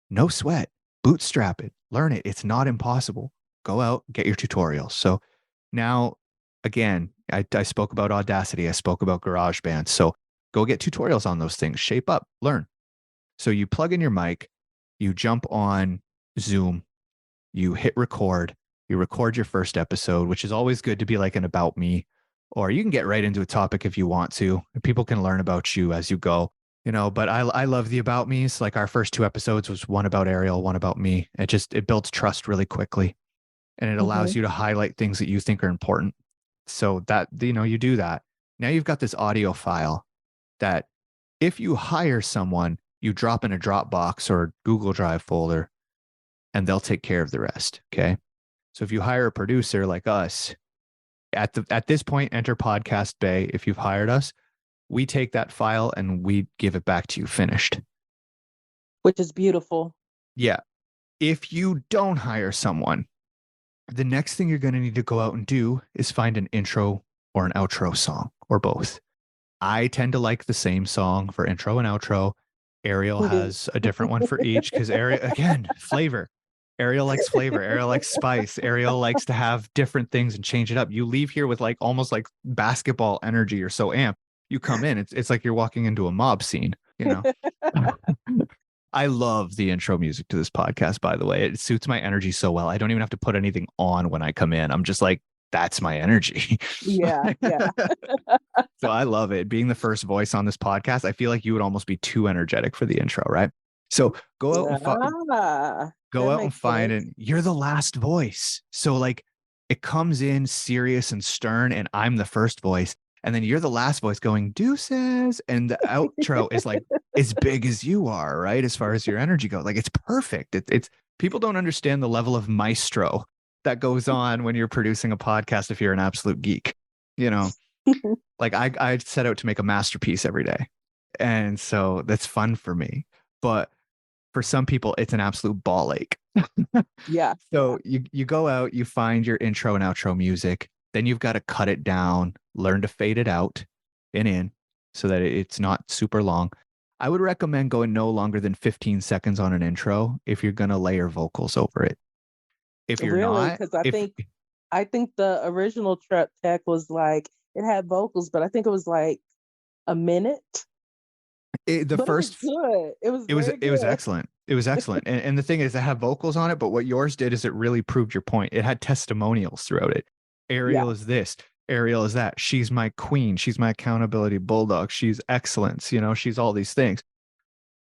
no sweat, bootstrap it, learn it. It's not impossible. Go out, get your tutorials. So now, again, I spoke about Audacity, I spoke about GarageBand. So go get tutorials on those things, shape up, learn. So you plug in your mic, you jump on Zoom, you hit record, you record your first episode, which is always good to be like an about me, or you can get right into a topic if you want to. People can learn about you as you go, but I love the about me's. Like our first 2 episodes was one about Airial, one about me. It builds trust really quickly and it allows Mhm. you to highlight things that you think are important. So that, you do that. Now you've got this audio file that if you hire someone, you drop in a Dropbox or Google Drive folder and they'll take care of the rest. Okay. So if you hire a producer like us, at this point, enter Podcast Bay. If you've hired us, we take that file and we give it back to you finished. Which is beautiful. Yeah. If you don't hire someone, the next thing you're going to need to go out and do is find an intro or an outro song or both. I tend to like the same song for intro and outro. Airial has a different one for each because Airial, again, flavor. Airial likes flavor. Airial likes spice. Airial likes to have different things and change it up. You leave here with like almost like basketball energy. You're so amped. You come in, it's like you're walking into a mob scene, you know? I love the intro music to this podcast, by the way. It suits my energy so well. I don't even have to put anything on when I come in. I'm just like, that's my energy. Yeah, yeah. So I love it. Being the first voice on this podcast, I feel like you would almost be too energetic for the intro, right? So go That out and makes find it. sense. You're the last voice. So like it comes in serious and stern, and I'm the first voice. And then you're the last voice going deuces. And the outro is like as big as you are, right? As far as your energy goes. Like it's perfect. It's people don't understand the level of maestro that goes on when you're producing a podcast if you're an absolute geek. You know, like I set out to make a masterpiece every day. And so that's fun for me. But for some people, it's an absolute ball ache. Yeah, yeah. So you go out, you find your intro and outro music, then you've got to cut it down, learn to fade it out and in so that it's not super long. I would recommend going no longer than 15 seconds on an intro if you're going to layer vocals over it. If you're Really? not, Because if I think the original TrepTECH was like it had vocals, but I think it was like a minute. the But it was first good. It was very it was good. excellent. It was excellent. And the thing is, it had vocals on it, but what yours did is it really proved your point. It had testimonials throughout it. Yeah. Airial is this, Airial is that. She's my queen. She's my accountability bulldog. She's excellence. You know, she's all these things.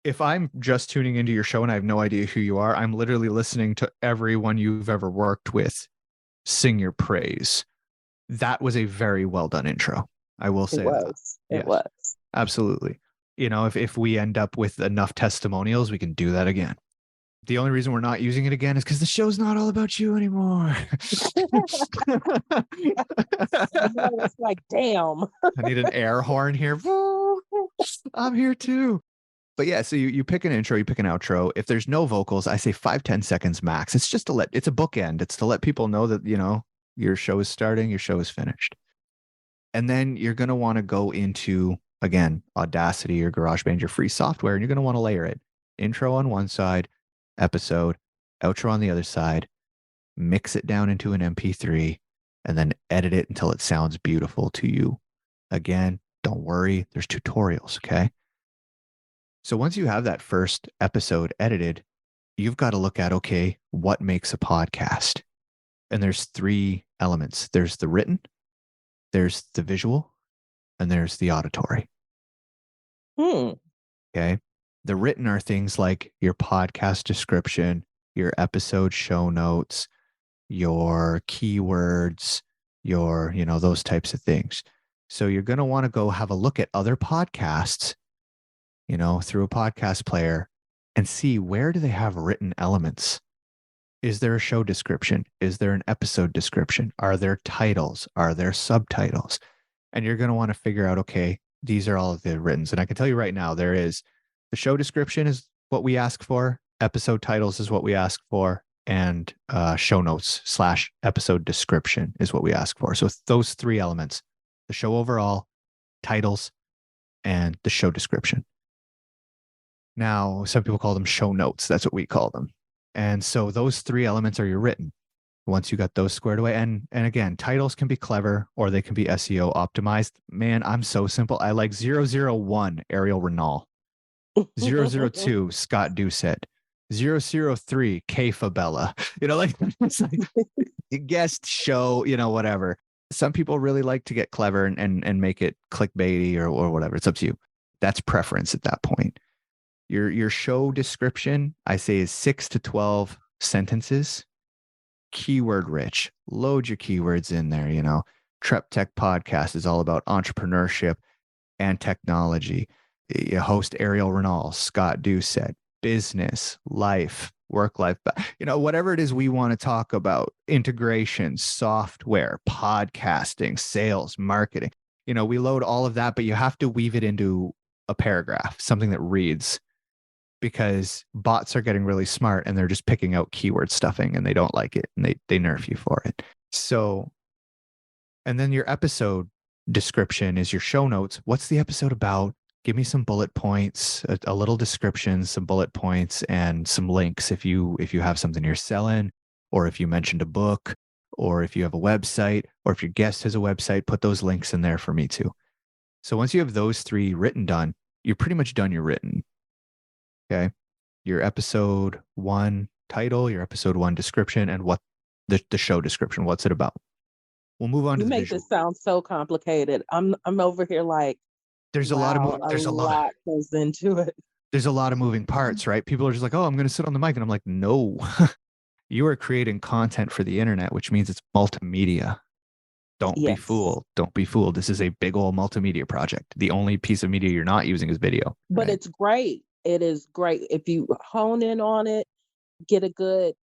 If I'm just tuning into your show and I have no idea who you are, I'm literally listening to everyone you've ever worked with sing your praise. That was a very well done intro. I will It say that. was. It Yes, was. absolutely. You know, if we end up with enough testimonials, we can do that again. The only reason we're not using it again is because the show's not all about you anymore. I know it's like, damn. I need an air horn here. I'm here too. But yeah, so you pick an intro, you pick an outro. If there's no vocals, I say 5-10 seconds max. It's just to let it's a bookend. It's to let people know that, you know, your show is starting, your show is finished. And then you're gonna want to go into again Audacity or GarageBand, your free software, and you're gonna want to layer it. Intro on one side, episode, outro on the other side, mix it down into an MP3, and then edit it until it sounds beautiful to you. Again, don't worry, there's tutorials, okay? So once you have that first episode edited, you've got to look at, okay, what makes a podcast? And there's three elements. There's the written, there's the visual, and there's the auditory. Hmm. Okay. The written are things like your podcast description, your episode show notes, your keywords, your, you know, those types of things. So you're going to want to go have a look at other podcasts, you know, through a podcast player and see where do they have written elements? Is there a show description? Is there an episode description? Are there titles? Are there subtitles? And you're going to want to figure out, okay, these are all of the writtens. And I can tell you right now, there is the show description is what we ask for. Episode titles is what we ask for. And show notes / episode description is what we ask for. So those three elements, the show overall, titles, and the show description. Now, some people call them show notes. That's what we call them. And so those three elements are your written. Once you got those squared away, and again, titles can be clever or they can be SEO optimized. Man, I'm so simple. I like 001 Airial Renal, 002 Scott Doucette, 003 Kay Fabella. You know, like it's like guest show, you know, whatever. Some people really like to get clever and make it clickbaity or whatever. It's up to you. That's preference at that point. Your show description, I say, is 6 to 12 sentences, keyword rich. Load your keywords in there. You know, TrepTECH podcast is all about entrepreneurship and technology. You host Airial Renal, Scott Doucette, business, life, work life, you know, whatever it is we want to talk about, integration, software, podcasting, sales, marketing. You know, we load all of that, but you have to weave it into a paragraph, something that reads. because bots are getting really smart and they're just picking out keyword stuffing and they don't like it and they nerf you for it. So, and then your episode description is your show notes. What's the episode about? Give me some bullet points, a little description, some bullet points, and some links if you have something you're selling, or if you mentioned a book, or if you have a website, or if your guest has a website, put those links in there for me too. So once you have those three written done, you're pretty much done your written. Okay. Your episode one title, your episode one description, and what the show description. What's it about? We'll move on to You the make visual. this sound so complicated. I'm over here like, There's a lot of wow, a lot goes into it. there's a lot of moving parts, right? People are just like, oh, I'm going to sit on the mic. And I'm like, no, you are creating content for the internet, which means it's multimedia. Don't be Yes. fooled. Don't be fooled. This is a big old multimedia project. The only piece of media you're not using is video. But Right? it's great. It is great. If you hone in on it, get a good,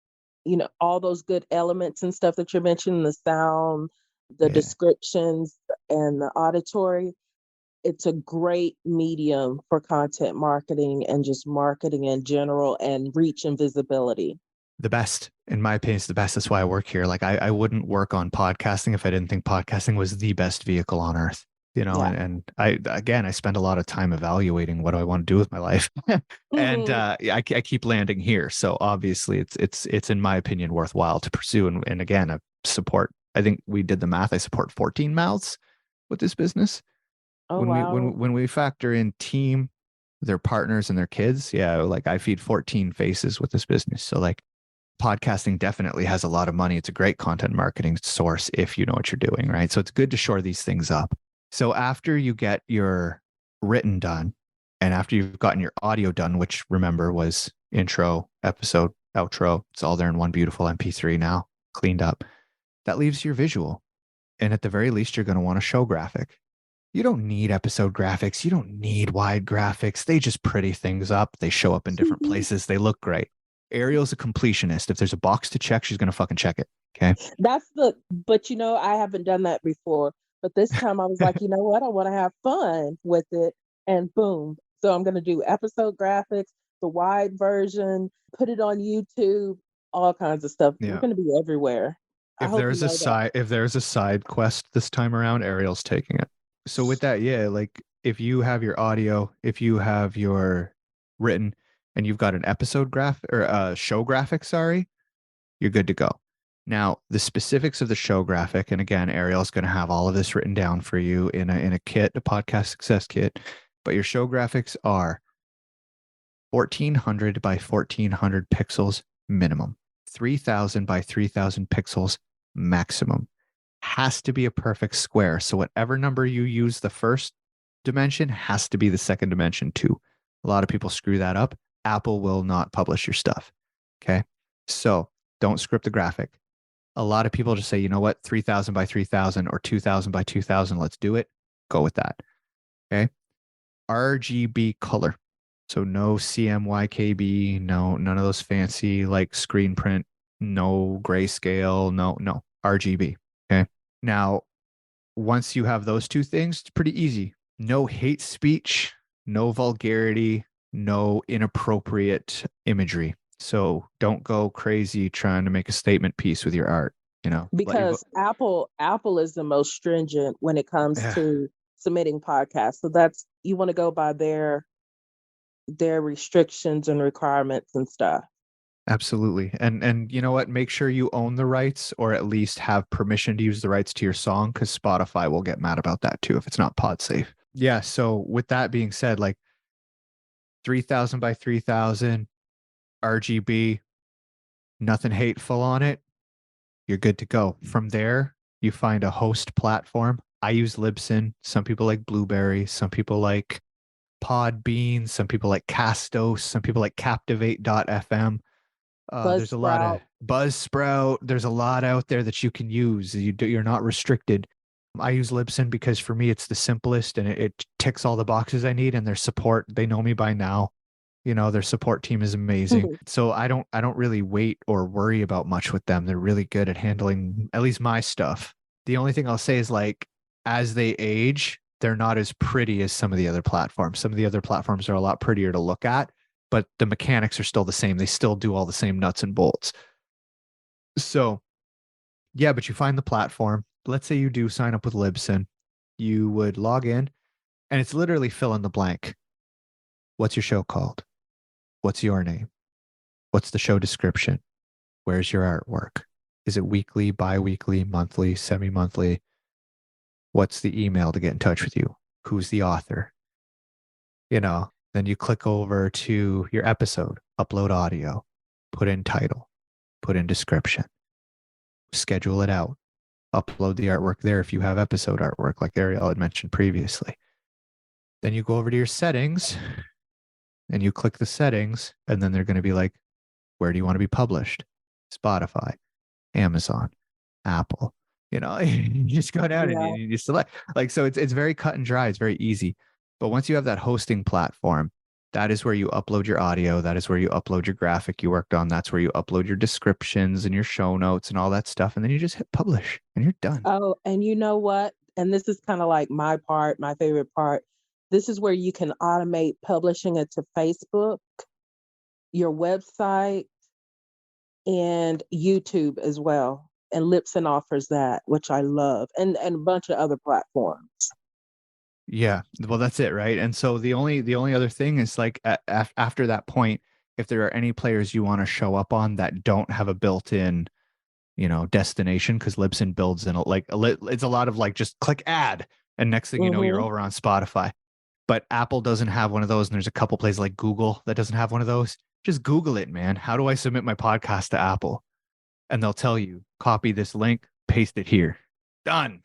all those good elements and stuff that you're mentioning, the sound, the Yeah. descriptions, and the auditory, it's a great medium for content marketing and just marketing in general and reach and visibility. The best, in my opinion, is the best. That's why I work here. Like I wouldn't work on podcasting if I didn't think podcasting was the best vehicle on earth. Yeah. And I spend a lot of time evaluating what do I want to do with my life. And Mhm. I keep landing here. So obviously it's in my opinion worthwhile to pursue. And again, I support, I think we did the math. I support 14 mouths with this business. Oh, wow. When we factor in team, their partners and their kids, yeah, like I feed 14 faces with this business. So like podcasting definitely has a lot of money. It's a great content marketing source if you know what you're doing, right? So it's good to shore these things up. So after you get your written done and after you've gotten your audio done, which remember was intro, episode, outro, it's all there in one beautiful MP3 now, cleaned up. That leaves your visual. And at the very least, you're going to want a show graphic. You don't need episode graphics. You don't need wide graphics. They just pretty things up. They show up in different places. They look great. Airial's a completionist. If there's a box to check, she's going to fucking check it. Okay. But I haven't done that before. But this time I was like, you know what? I want to have fun with it. And boom. So I'm going to do episode graphics, the wide version, put it on YouTube, all kinds of stuff. We're Yeah. going to be everywhere. I hope you know that. If there's a side quest this time around, Airial's taking it. So with that, yeah, like if you have your audio, if you have your written, and you've got an episode graph or a show graphic, sorry, you're good to go. Now, the specifics of the show graphic, and again, Airial's going to have all of this written down for you in a kit, a podcast success kit. But your show graphics are 1400 by 1400 pixels minimum, 3000 by 3000 pixels maximum. Has to be a perfect square. So whatever number you use the first dimension has to be the second dimension too. A lot of people screw that up. Apple will not publish your stuff. Okay. So don't script the graphic. A lot of people just say, you know what, 3000 by 3000 or 2000 by 2000, let's do it. Go with that. Okay. RGB color. So no CMYKB, no, none of those fancy like screen print, no grayscale, no, RGB. Okay. Now, once you have those two things, it's pretty easy. No hate speech, no vulgarity, no inappropriate imagery. So don't go crazy trying to make a statement piece with your art, Let your Because Apple is the most stringent when it comes to submitting podcasts. So that's you want to go by their restrictions and requirements and stuff. Absolutely. And you know what? Make sure you own the rights or at least have permission to use the rights to your song because Spotify will get mad about that too if it's not pod safe. Yeah. So with that being said, like 3000 by 3000 RGB, nothing hateful on it. You're good to go. From there, you find a host platform. I use Libsyn. Some people like Blueberry. Some people like Podbean. Some people like Castos. Some people like Captivate.fm. There's a lot of Buzzsprout. Buzzsprout. There's a lot out there that you can use. You're not restricted. I use Libsyn because for me it's the simplest and it ticks all the boxes I need. And their support, they know me by now. Their support team is amazing. So I don't really wait or worry about much with them. They're really good at handling at least my stuff. The only thing I'll say is like as they age, they're not as pretty as some of the other platforms. Some of the other platforms are a lot prettier to look at, but the mechanics are still the same. They still do all the same nuts and bolts. So yeah, but you find the platform. Let's say you do sign up with Libsyn. You would log in and it's literally fill in the blank. What's your show called? What's your name? What's the show description? Where's your artwork? Is it weekly, bi-weekly, monthly, semi-monthly? What's the email to get in touch with you? Who's the author? Then you click over to your episode, upload audio, put in title, put in description, schedule it out, upload the artwork there if you have episode artwork like Airial had mentioned previously. Then you go over to your settings and you click the settings, and then they're going to be like, where do you want to be published? Spotify, Amazon, Apple. You just go down and Yeah. you select. Like, so it's very cut and dry. It's very easy. But once you have that hosting platform, that is where you upload your audio. That is where you upload your graphic you worked on. That's where you upload your descriptions and your show notes and all that stuff. And then you just hit publish and you're done. Oh, and you know what? And this is kind of like my part, my favorite part. This is where you can automate publishing it to Facebook, your website, and YouTube as well. And Libsyn offers that, which I love, and a bunch of other platforms. Yeah, well, that's it, right? And so the only other thing is like after that point, if there are any players you want to show up on that don't have a built-in, destination, because Libsyn builds in it's a lot of like just click add, and next thing you know, you're Mm-hmm. over on Spotify. But Apple doesn't have one of those, and there's a couple places like Google that doesn't have one of those. Just Google it, man. How do I submit my podcast to Apple? And they'll tell you, copy this link, paste it here. Done.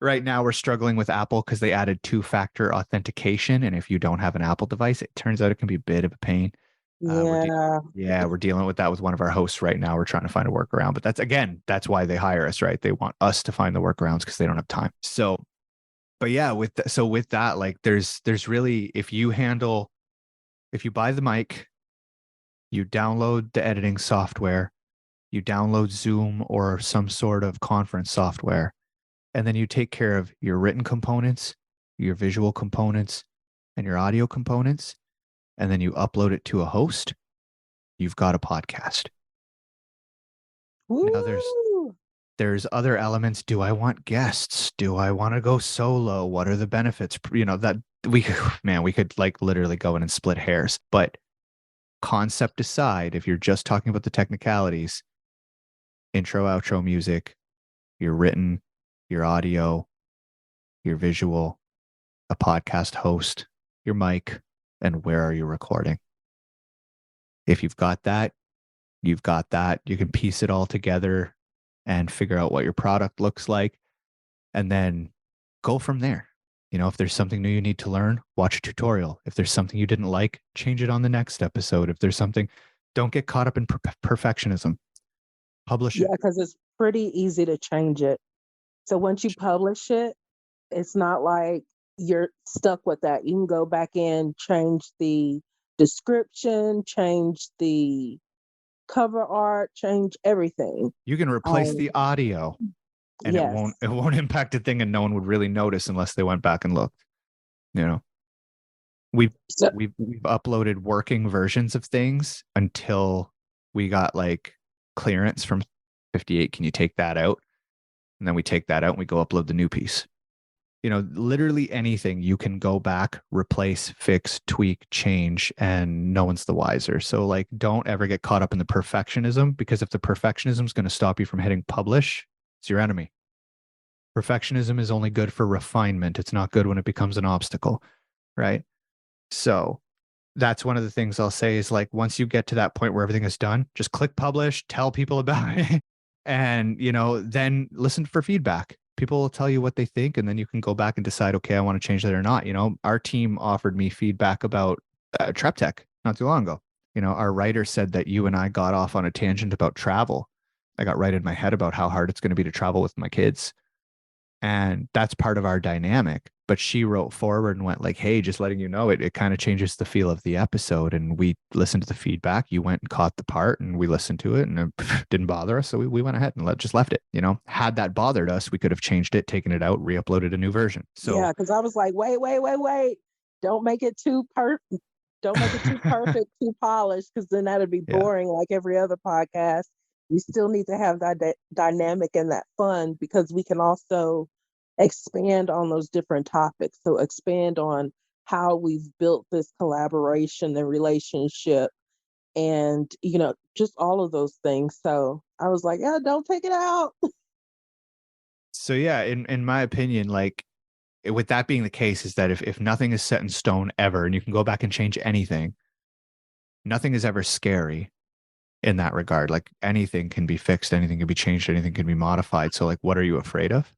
Right now we're struggling with Apple because they added two-factor authentication, and if you don't have an Apple device, it turns out it can be a bit of a pain. Yeah. We're dealing with that with one of our hosts right now. We're trying to find a workaround, but that's why they hire us, right? They want us to find the workarounds because they don't have time. So, but yeah, with that, like there's really, if you buy the mic, you download the editing software, you download Zoom or some sort of conference software, and then you take care of your written components, your visual components, and your audio components, and then you upload it to a host, you've got a podcast. Now Woo! there's other elements. Do I want guests? Do I want to go solo? What are the benefits? That we could like literally go in and split hairs. But concept aside, if you're just talking about the technicalities, intro, outro music, your written, your audio, your visual, a podcast host, your mic, and where are you recording? If you've got that, you've got that. You can piece it all together and figure out what your product looks like, and then go from there. If there's something new you need to learn, watch a tutorial. If there's something you didn't like, change it on the next episode. If there's something, don't get caught up in perfectionism. Publish Yeah, it. because it's pretty easy to change it. So once you publish it, it's not like you're stuck with that. You can go back in, change the description, change the cover art, change everything. You can replace Um, the audio, and it won't yes. it won't impact a thing, and no one would really notice unless they went back and looked. You know, we've So we've uploaded working versions of things until we got like clearance from 58. Can you take that out? And then we take that out and we go upload the new piece. Literally anything you can go back, replace, fix, tweak, change, and no one's the wiser. So like, don't ever get caught up in the perfectionism, because if the perfectionism is going to stop you from hitting publish, it's your enemy. Perfectionism is only good for refinement. It's not good when it becomes an obstacle, right? So that's one of the things I'll say is like, once you get to that point where everything is done, just click publish, tell people about it, and then listen for feedback. People will tell you what they think, and then you can go back and decide, okay, I want to change that or not. Our team offered me feedback about TrepTECH not too long ago. Our writer said that you and I got off on a tangent about travel. I got right in my head about how hard it's going to be to travel with my kids. And that's part of our dynamic. But she wrote forward and went like, hey, just letting you know, it kind of changes the feel of the episode. And we listened to the feedback. You went and caught the part, and we listened to it, and it didn't bother us. So we went ahead and just left it. Had that bothered us, we could have changed it, taken it out, re-uploaded a new version. So yeah, because I was like, wait. Don't make it too perfect. Don't make it too perfect, too polished, because then that'd be Yeah. boring like every other podcast. We still need to have that dynamic and that fun because we can also expand on those different topics. So expand on how we've built this collaboration and relationship and, just all of those things. So I was like, yeah, don't take it out. So yeah, in my opinion, like with that being the case, is that if nothing is set in stone ever, and you can go back and change anything, nothing is ever scary in that regard. Like anything can be fixed, anything can be changed, anything can be modified. So like, what are you afraid of?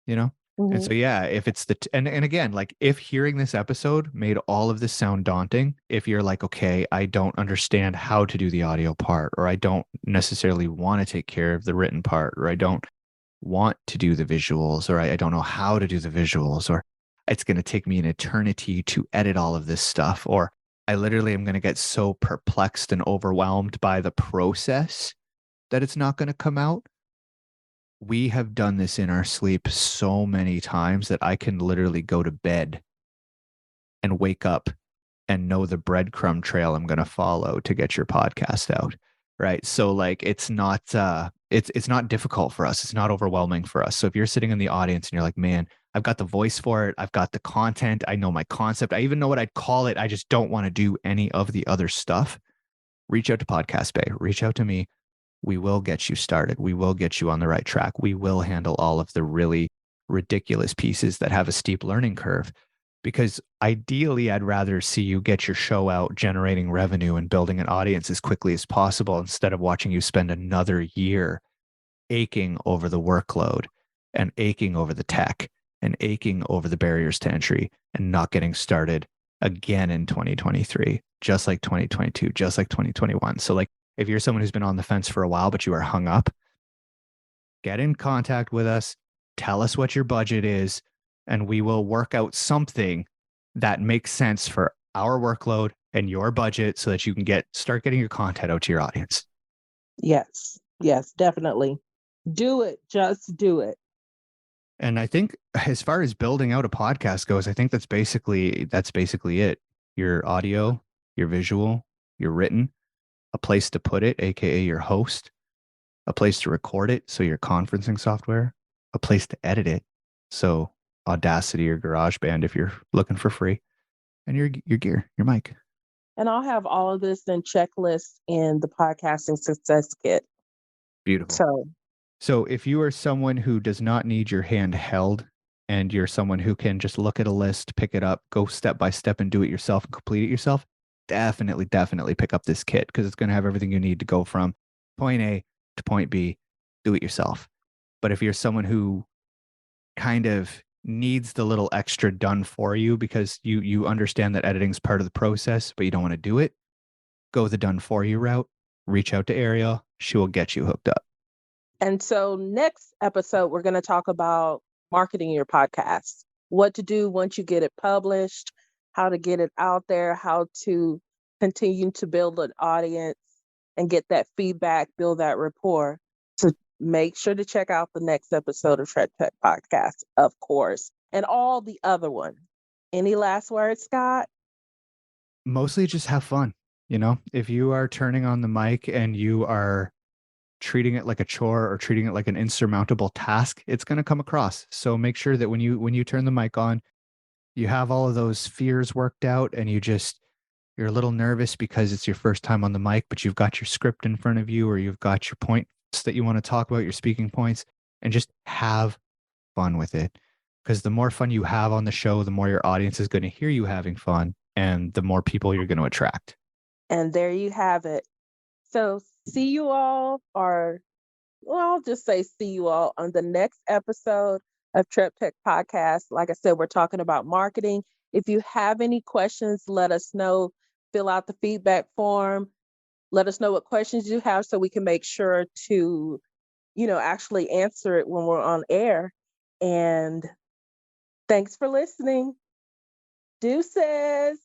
You know? And Mhm. so yeah, if it's and again, like if hearing this episode made all of this sound daunting, if you're like, okay, I don't understand how to do the audio part, or I don't necessarily want to take care of the written part, or I don't want to do the visuals, or I don't know how to do the visuals, or it's going to take me an eternity to edit all of this stuff, or I literally am going to get so perplexed and overwhelmed by the process that it's not going to come out. We have done this in our sleep so many times that I can literally go to bed and wake up and know the breadcrumb trail I'm going to follow to get your podcast out. Right. So like it's not difficult for us. It's not overwhelming for us. So if you're sitting in the audience and you're like, man, I've got the voice for it. I've got the content. I know my concept. I even know what I'd call it. I just don't want to do any of the other stuff. Reach out to Podcast Bay. Reach out to me. We will get you started. We will get you on the right track. We will handle all of the really ridiculous pieces that have a steep learning curve. Because ideally, I'd rather see you get your show out, generating revenue and building an audience as quickly as possible instead of watching you spend another year aching over the workload and aching over the tech and aching over the barriers to entry and not getting started again in 2023, just like 2022, just like 2021. So, like, if you're someone who's been on the fence for a while, but you are hung up, get in contact with us, tell us what your budget is, and we will work out something that makes sense for our workload and your budget so that you can start getting your content out to your audience. Yes. Yes, definitely. Do it. Just do it. And I think as far as building out a podcast goes, I think that's basically it. Your audio, your visual, your written, a place to put it, aka your host, a place to record it, so your conferencing software, a place to edit it, so Audacity or GarageBand if you're looking for free, and your gear, your mic. And I'll have all of this in checklists in the podcasting success kit. Beautiful. So, So if you are someone who does not need your hand held and you're someone who can just look at a list, pick it up, go step by step and do it yourself and complete it yourself, definitely pick up this kit because it's going to have everything you need to go from point A to point B, do it yourself. But if you're someone who kind of needs the little extra done for you because you understand that editing is part of the process, but you don't want to do it, go the done for you route. Reach out to Airial. She will get you hooked up. and so next episode, we're going to talk about marketing your podcast, what to do once you get it published, how to get it out there, how to continue to build an audience and get that feedback, build that rapport. So make sure to check out the next episode of TrepTECH Podcast, of course, and all the other ones. Any last words, Scott? Mostly just have fun. If you are turning on the mic and you are treating it like a chore or treating it like an insurmountable task, it's going to come across. So make sure that when you turn the mic on, you have all of those fears worked out and you're a little nervous because it's your first time on the mic, but you've got your script in front of you or you've got your points that you want to talk about, your speaking points, and just have fun with it. Because the more fun you have on the show, the more your audience is going to hear you having fun and the more people you're going to attract. And there you have it. So see you all, or well, I'll just say see you all on the next episode of TrepTECH Podcast. Like I said, we're talking about marketing. If you have any questions, let us know. Fill out the feedback form. Let us know what questions you have so we can make sure to, actually answer it when we're on air. And thanks for listening. Deuces.